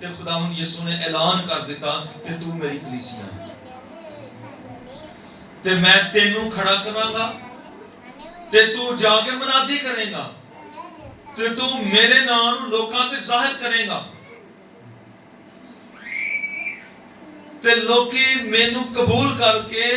ਤੇ ਖੁਦਾਵੰਦ ਯਿਸੂ ਨੇ ਐਲਾਨ ਕਰ ਦਿੱਤਾ ਕਿ ਤੂੰ ਮੇਰੀ ਕਲੀਸਿਆ ਹੈ ਤੇ ਮੈਂ ਤੈਨੂੰ ਖੜਾ ਕਰਾਂਗਾ ਤੇ ਤੂੰ ਜਾ ਕੇ ਮਨਾਦੀ ਕਰੇਗਾ ਤੇ ਤੂੰ ਮੇਰੇ ਨਾਮ ਨੂੰ ਲੋਕਾਂ ਤੇ ਜ਼ਾਹਿਰ ਕਰੇਗਾ ਤੇ ਲੋਕੀ ਮੈਨੂੰ ਕਬੂਲ ਕਰਕੇ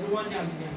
ਰੂਹਾਂ ਜਾਂਦੀਆਂ ਹਨ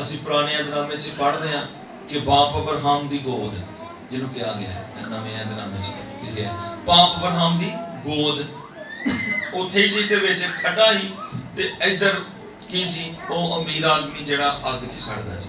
ਅਸੀਂ ਪੁਰਾਣੇ ਅਧਨਾਮੇ 'ਚ ਪੜ੍ਹਦੇ ਹਾਂ ਕਿ ਬਾਪ ਅਬਰਾਹਮ ਦੀ ਗੋਦ ਜਿਹਨੂੰ ਕਿਹਾ ਗਿਆ ਹੈ ਨਵੇਂ ਅਧਨਾਮੇ 'ਚ ਲਿਖਿਆ ਬਾਪ ਅਬਰਾਹਮ ਦੀ ਗੋਦ ਉੱਥੇ ਹੀ ਸੀ ਤੇ ਵਿੱਚ ਖੱਡਾ ਹੀ ਤੇ ਇੱਧਰ ਕੀ ਸੀ ਉਹ ਅਮੀਰ ਆਦਮੀ ਜਿਹੜਾ ਅੱਗ 'ਚ ਸੜਦਾ ਸੀ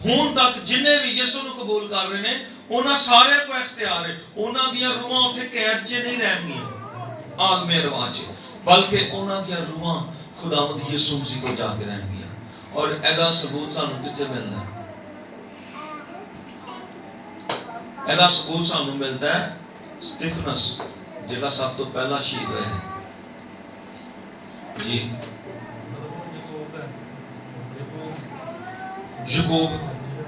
ਹੁਣ ਤੱਕ ਜਿੰਨੇ ਵੀ ਯਿਸੂ ਨੂੰ ਕਬੂਲ ਕਰ ਰਹੇ ਨੇ ਉਹਨਾਂ ਸਾਰਿਆਂ ਕੋ ਇਖਤਿਆਰ ਹੈ ਉਹਨਾਂ ਦੀਆਂ ਰੂਹਾਂ ਉੱਥੇ ਕੈਦ 'ਚ ਨਹੀਂ ਰਹਿਣਗੀਆਂ ਆਲਮ ਅਰਵਾਹ 'ਚ ਬਲਕਿ ਉਹਨਾਂ ਦੀਆਂ ਰੂਹਾਂ ਖੁਦਾਵੰਦ ਯਿਸੂ ਮਸੀਹ ਕੋਲ ਜਾ ਕੇ ਰਹਿਣਗੀਆਂ ਔਰ ਇਹਦਾ ਸਬੂਤ ਸਾਨੂੰ ਕਿੱਥੇ ਮਿਲਦਾ ਹੈ ਇਹਦਾ ਸਬੂਤ ਸਾਨੂੰ ਮਿਲਦਾ ਹੈ ਸਟੀਫਨਸ ਜਿਹੜਾ ਸਭ ਤੋਂ ਪਹਿਲਾ ਸ਼ਹੀਦ ਹੋਇਆ ਜੀ ਯਾਕੂਬ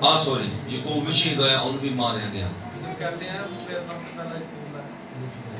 ਯਾਕੂਬ ਵੀ ਸ਼ਹੀਦ ਹੋਇਆ ਉਹਨੂੰ ਵੀ ਮਾਰਿਆ ਗਿਆ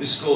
اس کو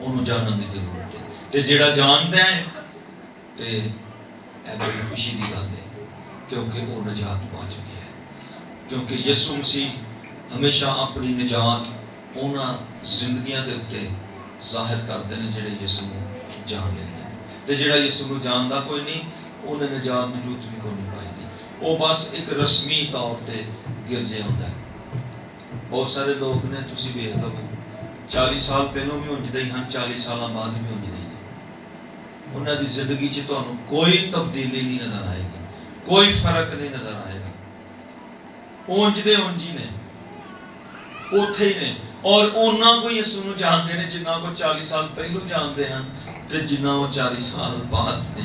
ਉਹਨੂੰ ਜਾਣਨ ਦੀ ਜ਼ਰੂਰਤ ਹੈ, ਤੇ ਜਿਹੜਾ ਜਾਣਦਾ ਹੈ ਤੇ ਇਹ ਬੜੀ ਖੁਸ਼ੀ ਦੀ ਗੱਲ ਹੈ, ਕਿਉਂਕਿ ਉਹ ਨਜਾਤ ਪਾ ਚੁੱਕਿਆ ਹੈ। ਕਿਉਂਕਿ ਯਿਸੂ ਮਸੀਹ ਹਮੇਸ਼ਾ ਆਪਣੀ ਨਜਾਤ ਉਹਨਾਂ ਜ਼ਿੰਦਗੀਆਂ ਦੇ ਉੱਤੇ ਜ਼ਾਹਿਰ ਕਰਦੇ ਨੇ ਜਿਹੜੇ ਯਿਸੂ ਨੂੰ ਜਾਣ ਲੈਂਦੇ ਨੇ, ਤੇ ਜਿਹੜਾ ਯਿਸੂ ਨੂੰ ਜਾਣਦਾ ਕੋਈ ਨਹੀਂ, ਉਹਨੇ ਨਜਾਤ ਮੌਜੂਦ ਵੀ ਕੋਈ ਨਹੀਂ ਪਾਈ। ਉਹ ਬਸ ਇੱਕ ਰਸਮੀ ਤੌਰ ਤੇ ਗਿਰਜੇ ਹੁੰਦਾ ਹੈ। ਬਹੁਤ ਸਾਰੇ ਲੋਕ ਨੇ, ਤੁਸੀਂ ਵੇਖ ਲਓ 40 ਸਾਲ ਪਹਿਲਾਂ ਵੀ ਉਂਝਦੇ ਹੀ ਹਨ, 40 ਸਾਲਾਂ ਬਾਅਦ ਵੀ ਉਂਝਦੇ ਹੀ ਨੇ। ਉਹਨਾਂ ਦੀ ਜ਼ਿੰਦਗੀ 'ਚ ਤੁਹਾਨੂੰ ਕੋਈ ਤਬਦੀਲੀ ਨਹੀਂ ਨਜ਼ਰ ਆਏਗੀ, ਕੋਈ ਫਰਕ ਨਹੀਂ ਨਜ਼ਰ ਆਏਗਾ। ਉਂਝ ਦੇ ਉਂਝ ਹੀ ਨੇ, ਉੱਥੇ ਹੀ ਨੇ। ਔਰ ਉਹਨਾਂ ਕੋਈ ਯਿਸੂ ਨੂੰ ਜਾਣਦੇ ਨੇ ਜਿੰਨਾ ਕੋ 40 ਸਾਲ ਪਹਿਲਾਂ ਜਾਣਦੇ ਹਨ, ਤੇ ਜਿੰਨਾ ਉਹ 40 ਸਾਲ ਬਾਅਦ ਨੇ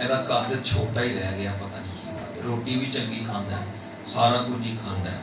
ਇਹਦਾ ਕੱਦ ਛੋਟਾ ਹੀ ਰਹਿ ਗਿਆ, ਪਤਾ ਨਹੀਂ ਕੀ ਗੱਲ। ਰੋਟੀ ਵੀ ਚੰਗੀ ਖਾਂਦਾ ਹੈ, ਸਾਰਾ ਕੁਝ ਹੀ ਖਾਂਦਾ ਹੈ,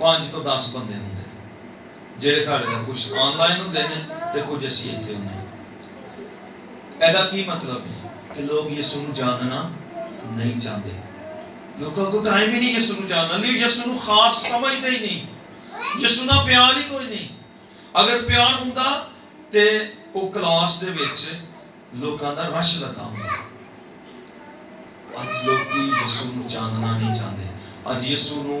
5 ਤੋਂ 10 ਬੰਦੇ ਹੁੰਦੇ ਨੇ, ਜਿਹੜੇ ਸਾਡੇ ਨਾਲ ਕੁਝ ਆਨਲਾਈਨ ਹੁੰਦੇ ਨੇ ਤੇ ਕੁਝ ਅਸੀਂ ਇੱਥੇ ਹੁੰਦੇ ਹਾਂ। ਇਹਦਾ ਕੀ ਮਤਲਬ ਹੈ ਕਿ ਲੋਕ ਯਿਸੂ ਨੂੰ ਜਾਣਨਾ ਨਹੀਂ ਚਾਹੁੰਦੇ, ਲੋਕਾਂ ਕੋਲ ਟਾਈਮ ਹੀ ਨਹੀਂ ਯਿਸੂ ਨੂੰ ਜਾਣਨ ਲਈ, ਯਿਸੂ ਨੂੰ ਖਾਸ ਸਮਝਦੇ ਹੀ ਨਹੀਂ, ਯਿਸੂ ਨਾਲ ਪਿਆਰ ਹੀ ਕੋਈ ਨਹੀਂ। ਅਗਰ ਪਿਆਰ ਹੁੰਦਾ ਤੇ ਉਹ ਕਲਾਸ ਦੇ ਵਿੱਚ ਲੋਕਾਂ ਦਾ ਰਸ਼ ਲੱਗਾ ਹੁੰਦਾ। ਅੱਜ ਲੋਕੀ ਯਿਸੂ ਨੂੰ ਜਾਣਨਾ ਨਹੀਂ ਚਾਹੁੰਦੇ, ਅੱਜ ਯਿਸੂ ਨੂੰ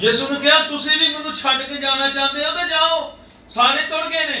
ਯਿਸੂ ਨੇ ਕਿਹਾ ਤੁਸੀਂ ਵੀ ਮੈਨੂੰ ਛੱਡ ਕੇ ਜਾਣਾ ਚਾਹੁੰਦੇ ਹੋ ਤੇ ਜਾਓ, ਸਾਰੇ ਤੁਰ ਗਏ ਨੇ,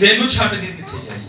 ਤੈਨੂੰ ਛੱਡ ਕੇ ਕਿੱਥੇ ਜਾਈਏ।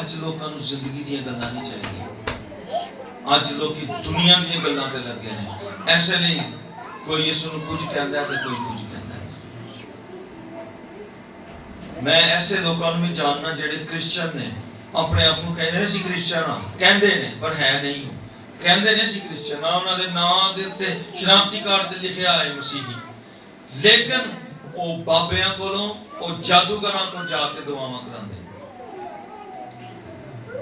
ਅੱਜ ਲੋਕਾਂ ਨੂੰ ਜ਼ਿੰਦਗੀ ਦੀਆਂ ਗੱਲਾਂ ਨਹੀਂ ਚਾਹੀਦੀਆਂ, ਅੱਜ ਲੋਕੀ ਦੁਨੀਆ ਦੀਆਂ ਗੱਲਾਂ ਤੇ ਲੱਗੇ ਨੇ। ਐਸੇ ਨਹੀਂ ਕੋਈ ਯਿਸੂ ਨੂੰ ਕੁਝ ਕਹਿੰਦਾ ਤੇ ਕੋਈ ਕੁਝ ਕਹਿੰਦਾ। ਮੈਂ ਐਸੇ ਲੋਕਾਂ ਨੂੰ ਵੀ ਜਾਣਨਾ ਜਿਹੜੇ ਕ੍ਰਿਸਚੀਅਨ ਨੇ, ਆਪਣੇ ਆਪ ਨੂੰ ਕਹਿੰਦੇ ਨੇ ਅਸੀਂ ਕ੍ਰਿਸਚੀਅਨ ਆ, ਕਹਿੰਦੇ ਨੇ ਪਰ ਹੈ ਨਹੀਂ, ਕਹਿੰਦੇ ਨੇ ਅਸੀਂ ਕ੍ਰਿਸਚੀਅਨ ਆ, ਉਹਨਾਂ ਦੇ ਨਾਂ ਦੇ ਉੱਤੇ ਸ਼ਨਾਖਤੀ ਕਾਰਡ ਤੇ ਲਿਖਿਆ ਹੈ ਮਸੀਹੀ, ਲੇਕਿਨ ਉਹ ਬਾਬਿਆਂ ਕੋਲੋਂ, ਉਹ ਜਾਦੂਗਰਾਂ ਕੋਲ ਜਾ ਕੇ ਦੁਆਵਾਂ ਕਰਾਉਂਦੇ।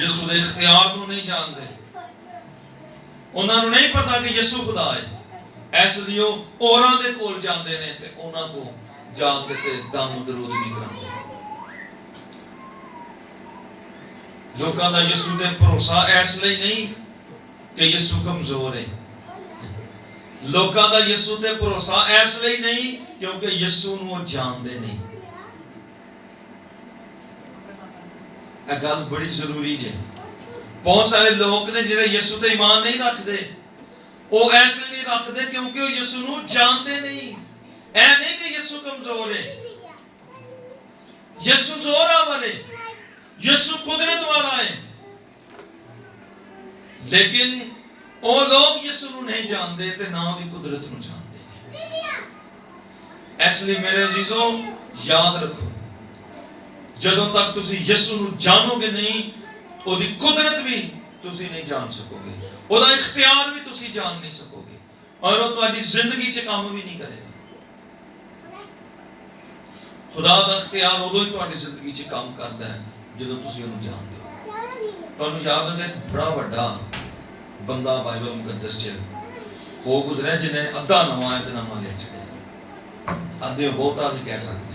ਯਿਸੂ ਦੇ ਇਖਤਿਆਰ ਨੂੰ ਨਹੀਂ ਜਾਣਦੇ, ਉਹਨਾਂ ਨੂੰ ਨਹੀਂ ਪਤਾ ਕਿ ਯਿਸੂ ਖੁਦਾ ਹੈ। ਇਸ ਲਈ ਉਹ ਔਰਾਂ ਦੇ ਕੋਲ ਜਾਂਦੇ ਨੇ ਤੇ ਉਹਨਾਂ ਕੋਲ ਜਾ ਕੇ ਤੇ ਦਮ ਦਰੂਦ ਵੀ ਕਰਾਉਂਦੇ। ਲੋਕਾਂ ਦਾ ਯਿਸੂ ਤੇ ਭਰੋਸਾ ਇਸ ਲਈ ਨਹੀਂ ਕਿ ਯਿਸੂ ਕਮਜ਼ੋਰ ਹੈ, ਲੋਕਾਂ ਦਾ ਯਿਸੂ ਤੇ ਭਰੋਸਾ ਇਸ ਲਈ ਨਹੀਂ ਕਿਉਂਕਿ ਯਿਸੂ ਨੂੰ ਉਹ ਜਾਣਦੇ ਨਹੀਂ। ਇਹ ਗੱਲ ਬੜੀ ਜ਼ਰੂਰੀ ਹੈ। ਬਹੁਤ ਸਾਰੇ ਲੋਕ ਨੇ ਜਿਹੜੇ ਯਿਸੂ ਤੇ ਈਮਾਨ ਨਹੀਂ ਰੱਖਦੇ, ਉਹ ਇਸ ਲਈ ਨਹੀਂ ਰੱਖਦੇ ਕਿਉਂਕਿ ਉਹ ਯਿਸੂ ਨੂੰ ਜਾਣਦੇ ਨਹੀਂ। ਇਹ ਨਹੀਂ ਕਿ ਯਿਸੂ ਕਮਜ਼ੋਰ ਹੈ, ਯਿਸੂ ਜ਼ੋਰਾ ਵਾਲੇ, ਯਿਸੂ ਕੁਦਰਤ ਵਾਲਾ ਹੈ, ਲੇਕਿਨ ਉਹ ਲੋਕ ਯਿਸੂ ਨੂੰ ਨਹੀਂ ਜਾਣਦੇ ਤੇ ਨਾ ਉਹਦੀ ਕੁਦਰਤ ਨੂੰ ਜਾਣਦੇ। ਇਸ ਲਈ ਮੇਰੇ ਅਜ਼ੀਜ਼ੋ ਯਾਦ ਰੱਖੋ, ਜਦੋਂ ਤੱਕ ਤੁਸੀਂ ਯਿਸੂ ਨੂੰ ਜਾਣੋਗੇ ਨਹੀਂ, ਉਹਦੀ ਕੁਦਰਤ ਵੀ ਤੁਸੀਂ ਨਹੀਂ ਜਾਣ ਸਕੋਗੇ, ਉਹਦਾ ਇਖਤਿਆਰ ਵੀ ਤੁਸੀਂ ਜਾਣ ਨਹੀਂ ਸਕੋਗੇ, ਔਰ ਉਹ ਤੁਹਾਡੀ ਜ਼ਿੰਦਗੀ 'ਚ ਕੰਮ ਵੀ ਨਹੀਂ ਕਰੇਗਾ। ਖੁਦਾ ਦਾ ਇਖਤਿਆਰ ਉਦੋਂ ਹੀ ਤੁਹਾਡੀ ਜ਼ਿੰਦਗੀ 'ਚ ਕੰਮ ਕਰਦਾ ਹੈ ਜਦੋਂ ਤੁਸੀਂ ਉਹਨੂੰ ਜਾਣਦੇ ਹੋ। ਤੁਹਾਨੂੰ ਯਾਦ ਹੈ ਬੜਾ ਵੱਡਾ ਬੰਦਾ ਬਾਈਬਲ ਮੁਕੱਦਸ 'ਚ ਹੋ ਗੁਜ਼ਰਿਆ ਜਿਹਨੇ ਅੱਧਾ ਨਵਾਂ ਇਕਨਾਮਾ ਲਿਖ ਛੱਡਿਆ, ਅੱਧੇ ਬਹੁਤਾ ਵੀ ਕਹਿ ਸਕਦੇ।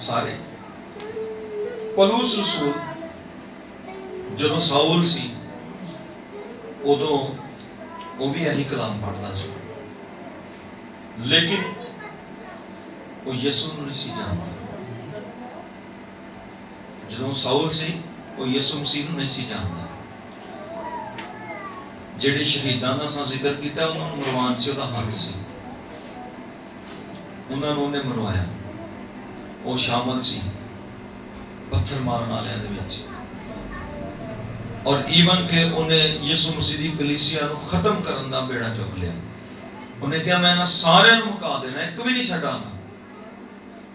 ਸਾਰੇ। ਪੌਲੁਸ ਰਸੂਲ ਜਦੋਂ ਸਾਊਲ ਸੀ ਉਦੋਂ ਉਹ ਵੀ ਇਹੀ ਕਲਾਮ ਪੜ੍ਹਦਾ ਸੀ, ਲੇਕਿਨ ਉਹ ਯਿਸੂ ਨੂੰ ਨਹੀਂ ਸੀ ਜਾਣਦਾ। ਜਦੋਂ ਸਾਊਲ ਸੀ ਉਹ ਯਿਸੂ ਮਸੀਹ ਨੂੰ ਨਹੀਂ ਸੀ ਜਾਣਦਾ। ਜਿਹੜੇ ਸ਼ਹੀਦਾਂ ਦਾ ਸਾਂ ਜ਼ਿਕਰ ਕੀਤਾ ਉਹਨਾਂ ਨੂੰ ਮਰਵਾਉਣ 'ਚ ਉਹਦਾ ਹੱਥ ਸੀ, ਉਹਨਾਂ ਨੂੰ ਉਹਨੇ ਮਰਵਾਇਆ, ਉਹ ਸ਼ਾਮਲ ਸੀ ਪੱਥਰ ਮਾਰਨ ਵਾਲਿਆਂ ਦੇ ਵਿੱਚ। ਔਰ ਈਵਨ ਕਿ ਉਹਨੇ ਯਿਸੂ ਮਸੀਹ ਦੀ ਕਲੀਸਿਆ ਨੂੰ ਖਤਮ ਕਰਨ ਦਾ ਬੇੜਾ ਚੁੱਕ ਲਿਆ। ਉਹਨੇ ਕਿਹਾ ਮੈਂ ਇਹਨਾਂ ਸਾਰਿਆਂ ਨੂੰ ਮੁਕਾ ਦੇਣਾ, ਇੱਕ ਵੀ ਨਹੀਂ ਛੱਡਾਂਗਾ।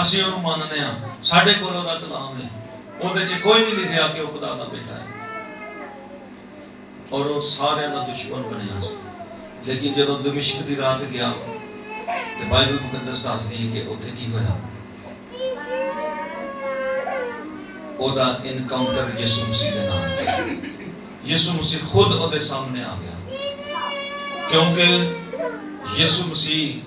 ਅਸੀਂ ਉਹਨੂੰ ਮੰਨਦੇ ਆ, ਸਾਡੇ ਕੋਲ ਉਹਦਾ ਕਲਾਮ ਹੈ, ਉਹਦੇ 'ਚ ਕੋਈ ਨਹੀਂ ਲਿਖਿਆ ਕਿ ਉਹ ਖੁਦਾ ਦਾ ਬੇਟਾ ਹੈ। ਔਰ ਉਹ ਸਾਰਿਆਂ ਦਾ ਦੁਸ਼ਮਣ ਬਣਿਆ ਸੀ। ਲੇਕਿਨ ਜਦੋਂ ਦਮਿਸ਼ਕ ਦੀ ਰਾਤ ਗਿਆ ਤੇ ਬਾਈਬਲ ਮੁਕੱਦਸ ਦੱਸਦੀ ਹੈ ਕਿ ਉੱਥੇ ਕੀ ਹੋਇਆ, ਉਹਦਾ ਇਨਕਾਊਂਟਰ ਯਿਸੂ ਮਸੀਹ ਦੇ ਨਾਲ। ਯਿਸੂ ਮਸੀਹ ਖੁਦ ਉਹਦੇ ਸਾਹਮਣੇ ਆ ਗਿਆ, ਕਿਉਂਕਿ ਯਿਸੂ ਮਸੀਹ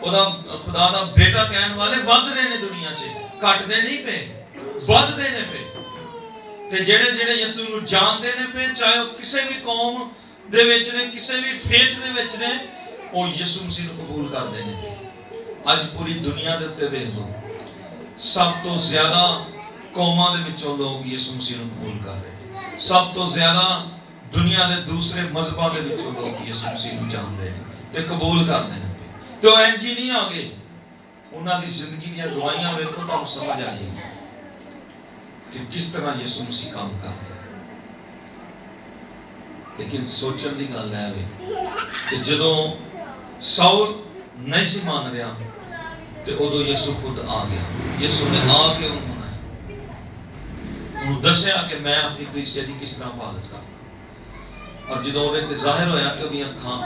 ਉਹਦਾ ਖੁਦਾ ਦਾ ਬੇਟਾ ਕਹਿਣ ਵਾਲੇ ਵੱਧ ਰਹੇ ਨੇ ਦੁਨੀਆ 'ਚ, ਘਟਦੇ ਨਹੀਂ ਪਏ, ਵੱਧਦੇ ਨੇ ਪਏ। ਤੇ ਜਿਹੜੇ ਜਿਹੜੇ ਯਿਸੂ ਨੂੰ ਜਾਣਦੇ ਨੇ ਪਏ, ਚਾਹੇ ਉਹ ਕਿਸੇ ਵੀ ਕੌਮ ਦੇ ਵਿੱਚ ਨੇ, ਕਿਸੇ ਵੀ ਫੇਥ ਦੇ ਵਿੱਚ ਨੇ, ਉਹ ਯਿਸੂ ਮਸੀਹ ਨੂੰ ਕਬੂਲ ਕਰਦੇ ਨੇ। ਅੱਜ ਪੂਰੀ ਦੁਨੀਆ ਦੇ ਉੱਤੇ ਵੇਖ ਲਓ, ਸਭ ਤੋਂ ਜ਼ਿਆਦਾ ਕੌਮਾਂ ਦੇ ਵਿੱਚੋਂ ਲੋਕ ਯਿਸੂ ਮਸੀਹ ਨੂੰ ਕਬੂਲ ਕਰ ਰਹੇ ਨੇ। ਸਭ ਤੋਂ ਜ਼ਿਆਦਾ ਦੁਨੀਆ ਦੇ ਦੂਸਰੇ ਮਜ਼ਹਬਾਂ ਦੇ ਵਿੱਚੋਂ ਲੋਕ ਯਿਸੂ ਮਸੀਹ ਨੂੰ ਜਾਣਦੇ ਨੇ ਤੇ ਕਬੂਲ ਕਰਦੇ ਨੇ। ਤੇ ਉਹ ਇੰਝ ਹੀ ਨਹੀਂ ਆ ਗਏ, ਉਹਨਾਂ ਦੀ ਜ਼ਿੰਦਗੀ ਦੀਆਂ ਗਵਾਹੀਆਂ ਵੇਖੋ, ਤੁਹਾਨੂੰ ਸਮਝ ਆ ਜਾਏਗੀ ਕਿ ਕਿਸ ਤਰ੍ਹਾਂ ਯਿਸੂ ਮਸੀਹ ਕੰਮ ਕਰ ਰਿਹਾ। ਲੇਕਿਨ ਸੋਚਣ ਦੀ ਗੱਲ ਹੈ ਵੇ ਕਿ ਜਦੋਂ ਸਾਊਲ ਨਹੀਂ ਸੀ ਮੰਨ ਰਿਹਾ ਤੇ ਉਦੋਂ ਯਿਸੂ ਖੁਦ ਆ ਗਿਆ। ਯਿਸੂ ਨੇ ਆ ਕੇ ਉਹਨੂੰ ਮਨਾਇਆ, ਉਹਨੂੰ ਦੱਸਿਆ ਕਿ ਮੈਂ ਆਪਣੀ ਕਲੀਸਿਆ ਦੀ ਕਿਸ ਤਰ੍ਹਾਂ ਹਿਫਾਜ਼ਤ ਕਰਾਂ। ਔਰ ਜਦੋਂ ਉਹਦੇ ਤੇ ਜ਼ਾਹਿਰ ਹੋਇਆ ਤੇ ਉਹਦੀਆਂ ਅੱਖਾਂ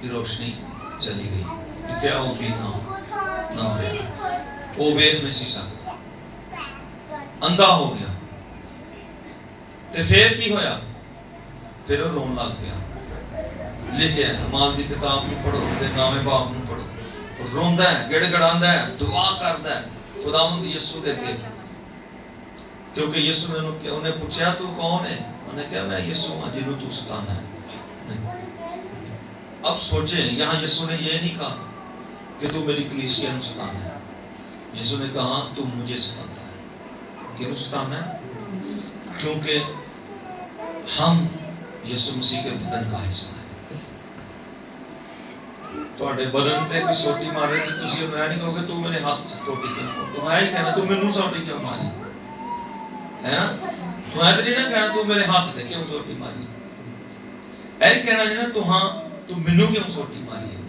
ਦੀ ਰੋਸ਼ਨੀ ਚਲੀ ਗਈ ਕਿ ਕਿਆ ਉਹ ਵੀ ਨਾ ਹੋ ਰਿਹਾ, ਉਹ ਵੇਖ ਨਹੀਂ ਸੀ ਸਕਦਾ, ਅੰਧਾ ਹੋ ਗਿਆ। ਤੇ ਫਿਰ ਕੀ ਹੋਇਆ? ਫਿਰ ਉਹ ਰੋਣ ਲੱਗ ਪਿਆ। ਲਿਖਿਆ ਮਾਲ ਦੀ ਕਿਤਾਬ ਨੂੰ ਪੜ੍ਹੋ ਤੇ ਨਾਵੇਂ ਬਾਪ ਨੂੰ ਪੜ੍ਹੋ, ਰੋਂਦਾ ਹੈ, ਗਿੜਗੜਾਉਂਦਾ ਹੈ, ਦੁਆ ਕਰਦਾ ਹੈ ਖੁਦਾਵੰਦ ਯਿਸੂ ਦੇ ਅੱਗੇ। ਕਿਉਂਕਿ ਯਿਸੂ ਨੇ ਉਹਨੇ ਪੁੱਛਿਆ ਤੂੰ ਕੌਣ ਹੈ? ਉਹਨੇ ਕਿਹਾ ਮੈਂ ਯਿਸੂ ਹਾਂ ਜਿਹਨੂੰ ਤੂੰ ਸਤਾਨਾ ہے। اب سوچیں یہاں یسوع نے یہ نہیں کہا کہ تو میری کلیسیا کو ستانا ہے، یسوع نے کہا تو مجھے ستاتا ہے۔ کیوں ستانا ہے؟ کیونکہ ہم یسوع مسیح کے بدن کا حصہ ہیں۔ تواڈے بدن تے کوئی سوٹی مارے تے تسی اونوں نہیں کہو کہ تو میرے ہاتھ سے سوٹی کیوں، تو ہے ہی کہنا تو مینوں سوٹی کیوں ماری ہے نا، تو ہے تو نہیں نا کہنا تو میرے ہاتھ تے کیوں سوٹی ماری، ہے کہنا ہے نا تو ہاں تو منو کیوں سوٹی ماری ہے۔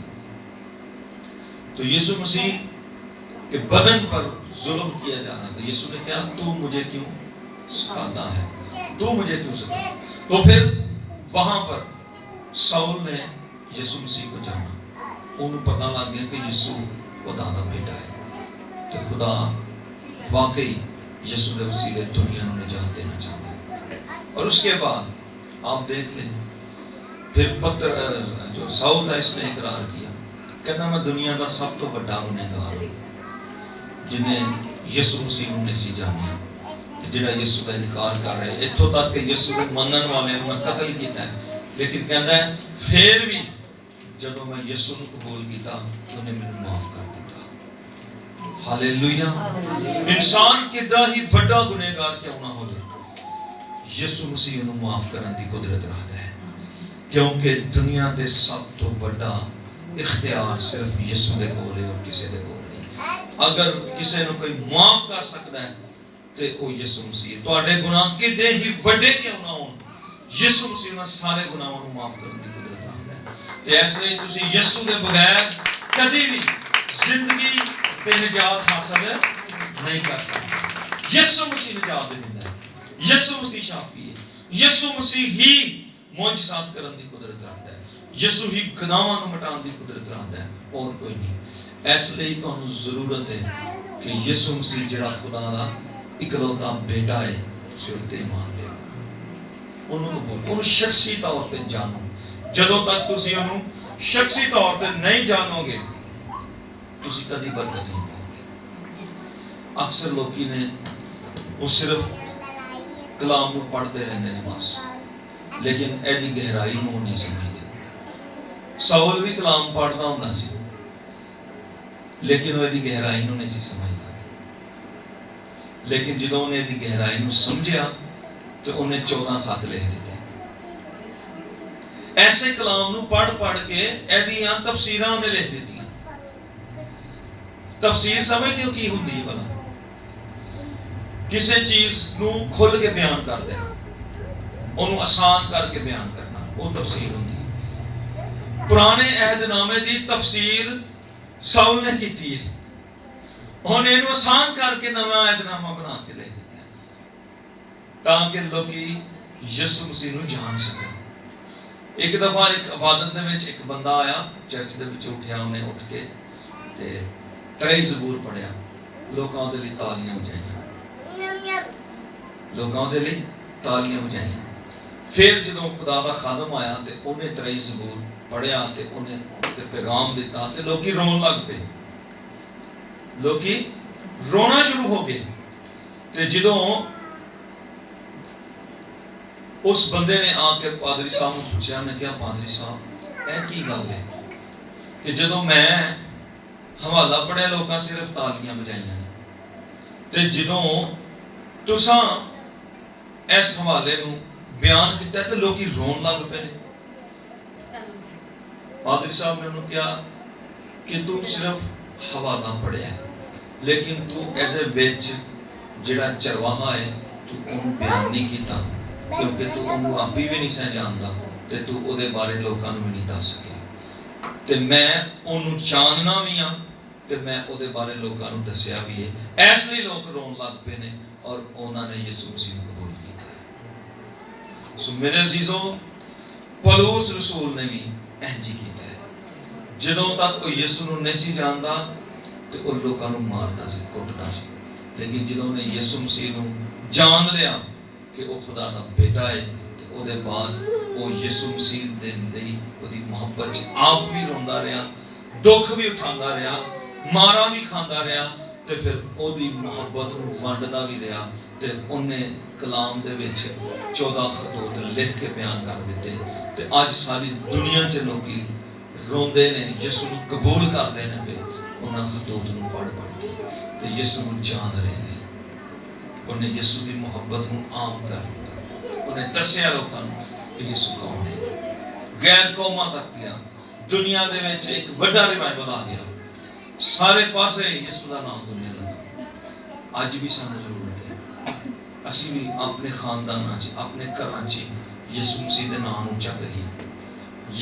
تو یسوع مسیح کے بدن پر ظلم کیا جا رہا تھا۔ یسوع نے کہا تو مجھے کیوں ستاتا ہے، تو مجھے کیوں ستاتا ہے۔ تو پھر وہاں پر ساؤل نے یسوع مسیح کو جانا، انہوں پتہ لگ گیا کہ یسوع خدا دا بیٹا ہے، کہ خدا واقعی یسوع دے وسیلے دنیا کو نجات دینا چاہتا ہے۔ اور اس کے بعد آپ دیکھ لیں پھر پتر جو ساؤل تھا اس نے اقرار کیا، کہنا میں دنیا کا سب تو بڑا گنہگار ہوں جنہیں یسوع مسیح نے سی جانیا، جڑا یسوع کا انکار کر رہے، اتھوں تک کہ یسوع کے منن والے میں قتل کیتا ہے، لیکن کہندا ہے پھر بھی جدوں میں یسوع کو قبول کیتا انہیں مجھے معاف کر دیتا۔ ہاللویا۔ انسان کڈا ہی بڑا گنہگار کیوں نہ ہو جائے، یسوع مسیح انہوں معاف کرنے کی قدرت رکھتا ہے، کیونکہ دنیا دے سب تو بڑا اختیار صرف یسوع دے کول ہے اور کسی دے کول نہیں۔ اگر کسی نے کوئی معاف کر سکتا ہے تو وہ یسوع مسیح ہے۔ تواڈے گناہ کڈے ہی بڑے کیوں نہ ہون، یسوع مسیح نے سارے گناہوں کو معاف کرنے کی قدرت رکھتا ہے۔ تو اس لیے تسی یسوع دے بغیر کبھی بھی زندگی تے نجات حاصل نہیں کر سکتے۔ یسوع مسیح نجات دیندا ہے، یسوع مسیح شافی ہے، یسوع مسیح ہی معجزات کرن دی قدرت رکھتا ہے، یسوع ہی گناہاں نوں مٹان دی قدرت رکھتا ہے، اور کوئی نہیں۔ اس لیے تانوں ضرورت ہے کہ یسوع مسیح جڑا خدا دا اکلوتا بیٹا ہے تسی اس تے ایمان لے، انہوں شخصی طور تے جانو۔ جدوں تک تسی انہوں شخصی طور تے نہیں جانو گے تسی کدی برکت نہیں پاؤ گے۔ اکثر لوگی نے وہ صرف کلام کو پڑھتے رہتے ہیں بس، لیکن ایڈی گہرائی میں نہیں سمجھتے۔ ساؤل بھی کلام پڑھتا ہوں سی، لیکن وہ ایڈی گہرائی میں نہیں سمجھتا۔ لیکن جدوں نے ایڈی گہرائی میں سمجھیا تو انہیں 14 خط لکھ دیتے۔ ایسے کلام نو پڑھ کے ایڈیاں تفسیراں انہیں لکھ دیتی۔ تفسیر سمجھتے ہو کی ہوندی ہے بھلا؟ کسی چیز نو کھل کے بیان کر دینا، انہوں آسان کر کے بیان کرنا، وہ تفسیر ہوندی ہے۔ پرانے عہد نامے دی تفسیر ساؤل نے کی تھی، انہیں انہوں آسان کر کے نواں عہد نامہ بنا کے لے دیتا ہے تاکہ لوگی یسوع مسیح نو جان سکیں۔ ایک دفعہ ایک عبادت دے وچ ایک بندہ آیا، چرچ دے وچ اٹھیا، انہیں اٹھ کے تے 23 زبور پڑھیا، لوکاں دے لئی تالیاں بجائیاں، لوگوں دے لئی تالیاں بجائیاں۔ پھر جدوں خدا دا خادم آیا تے انہیں 23 زبور پڑھیا تے انہیں تے پیغام دیتا تے لوکی رون لگ پے، لوکی رونا شروع ہو گئے۔ تے جدوں اس بندے نے آ کے پادری صاحب نے پوچھا، نے کہا پادری صاحب اے کی گل ہے؟ کہ جدوں میں حوالہ پڑھیا لوکاں صرف تالیاں بجائیاں تے جدوں تساں اس حوالے نو بیان کیتا ہے تے لوکی رون لگ پے نے. پادری صاحب نے انہوں کہا کہ تو صرف حوالہ پڑھیا ہے لیکن تو ایدے وچ جڑا چرواہا ہے تو انہوں بیان نہیں کیتا کیونکہ تو انہوں آپ بھی نہیں سہ جاندا تے تو او دے بارے لوکاں نوں نہیں دس سکیا تے میں انہوں جاننا بھی ہاں تے میں او دے بارے لوکاں نوں دسیا بھی ہے. اس لیے لوگ رون لگ پے نے اور انہوں نے یسوع مسیح کو قبول کیتا ہے. سو میرے عزیزو پولس رسول نے بھی انجی کیتا ہے. جدوں تک وہ یسوع نوں نہیں سی جاندا تے او لوکاں نوں ماردا سی کٹدا سی لیکن جدوں نے یسوع مسیح نوں جان لیا کہ وہ خدا دا بیٹا ہے تے او دے بعد وہ یسوع مسیح دے لئی او دی محبت چ آپ بھی روندا رہیا دکھ بھی اٹھاندا رہیا مارا بھی کھاندا رہیا تے پھر او دی محبت نوں ونڈدا بھی رہیا تے اونے کلام دے وچ 14 خطوط لکھ کے بیان کر دتے تے اج ساری دنیا چ لوکی روندے نے یسوع نوں قبول کردے نے پہ انہاں خطوط نوں پڑھ کے تے یسوع نوں جان رہے نے. انہیں یسوع دی محبت نوں عام کر دتا. انہیں دسیا لوکاں نوں کہ یسوع کون ہے. غیر قوماں تک گیا. دنیا دے وچ ایک بڑا ریوائول آ گیا. سارے پاسے یسوع دا نام دنیا لگا. اج بھی سانوں ضرورت ہے اسی بھی اپنے خانداناں چ اپنے گھراں چ یسوع مسیح دے نام اونچا کریے.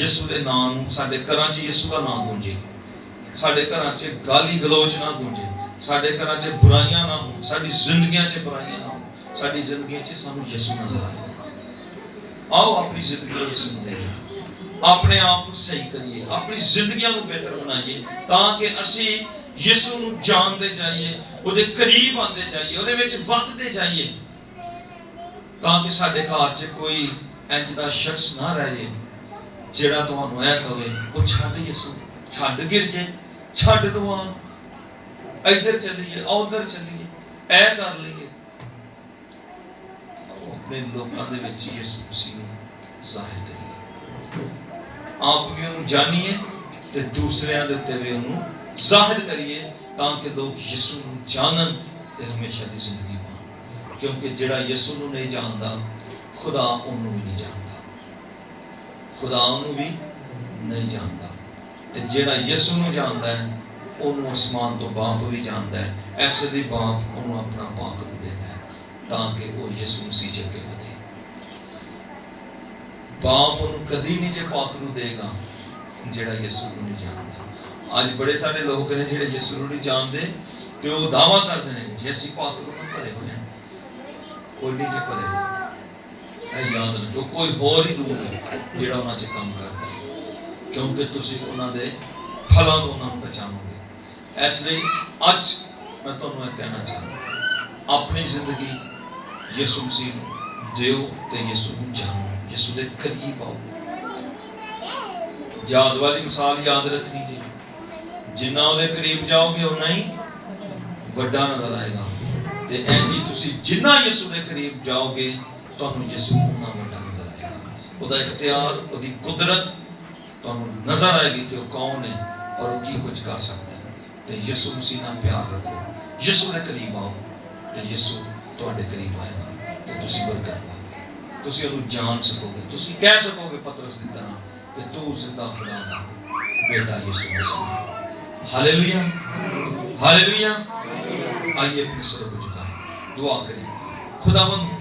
یسوع دے نام ساڈے گھراں چ یسوع دا نام گونجے. ساڈے گھراں چ گالی گلوچ نہ گونجے. ساڈے گھراں چ برائیاں نہ ہوں. ساڈی زندگیاں چ برائیاں نہ ہوں. ساڈی زندگیاں چ سانوں یسوع نظر آئے. آؤ اپنی زندگی یسوع نوں دئیے. اپنے آپ کو صحیح کریے. اپنی زندگیاں کو بہتر بنائیے تاکہ اسی یسوع نوں جان دے جائیے او دے قریب آندے جائیے او دے وچ وقتے جائیے تاکہ ساڈے گھر چ کوئی انج دا شخص نہ رہے جیڑا تانوں اے کہے او چھڈ یسوع چھڈ گرجے چھڈ دوان ادھر چلیے ادھر چلیے اے کر لئیے. اپنے لوکاں دے وچ یسوع مسیح نوں ظاہر کریے. آپ بھی انہوں جانیے تے دوسریاں دے تے بھی انہوں ظاہر کریے تاکہ لوگ یسوع نوں جانن تے ہمیشہ دی زندگی پان. کیونکہ جڑا یسوع نوں نہیں جاندا خدا انہوں بھی نہیں جاندا. خدا انہوں بھی نہیں جاندا تے جڑا یسوع نوں جاندا ہے انہوں آسمان تو باپ بھی جاندا ہے. ایسے دی باپ انہوں اپنا پاک روح دیتا ہے تاکہ وہ یسوع مسیح جے کے ودے. باپ انہوں کدی نہیں جے پاک روح دے گا جڑا یسوع نوں نہیں جاندا. آج بڑے سارے لوگ نے جڑے یسوع نوں نہیں جاندے تے وہ دعویٰ کردے ہیں جی اسی پاک روح نال بھرے ہوئے ہیں. کوئی نہیں جے بھرے. اے یاد رکھو کوئی ہور ہی روح ہے جڑا انہاں چ کام کردا ہے کیونکہ تسی انہاں دے پھلاں تو انہاں نوں پہچانو گے. اس لیے اج میں تانوں یہ کہنا چاہتا اپنی زندگی یسوع مسیح نوں دیو تے یسوع نوں جانو. یسوع دے قریب آؤ. جہاز والی مثال یاد رکھنی جی. جنہ دے قریب جاؤ گے اتنا ہی وڈا نظر آئے گا. تے این جی تسی جنہ یسوع دے قریب جاؤ گے تانوں یسوع اتنا وڈا نظر آئے گا. او دا اختیار او دی قدرت تانوں نظر آئے گی کہ وہ کون ہے اور وہ کی کچھ کر سکتا ہے. تے یسوع مسیح نال پیار رکھو. یسوع دے قریب آؤ تے یسوع تواڈے قریب آئے گا تے تسی برکت پاؤ گے. تسی انہوں جان سکو گے. تسی کہہ سکو گے پترس دی طرح کہ تو زندہ خدا دا بیٹا یسوع مسیح. Hallelujah hallelujah. آئیے اپنے سروں کو جھکائیں دعا کریں. خداوند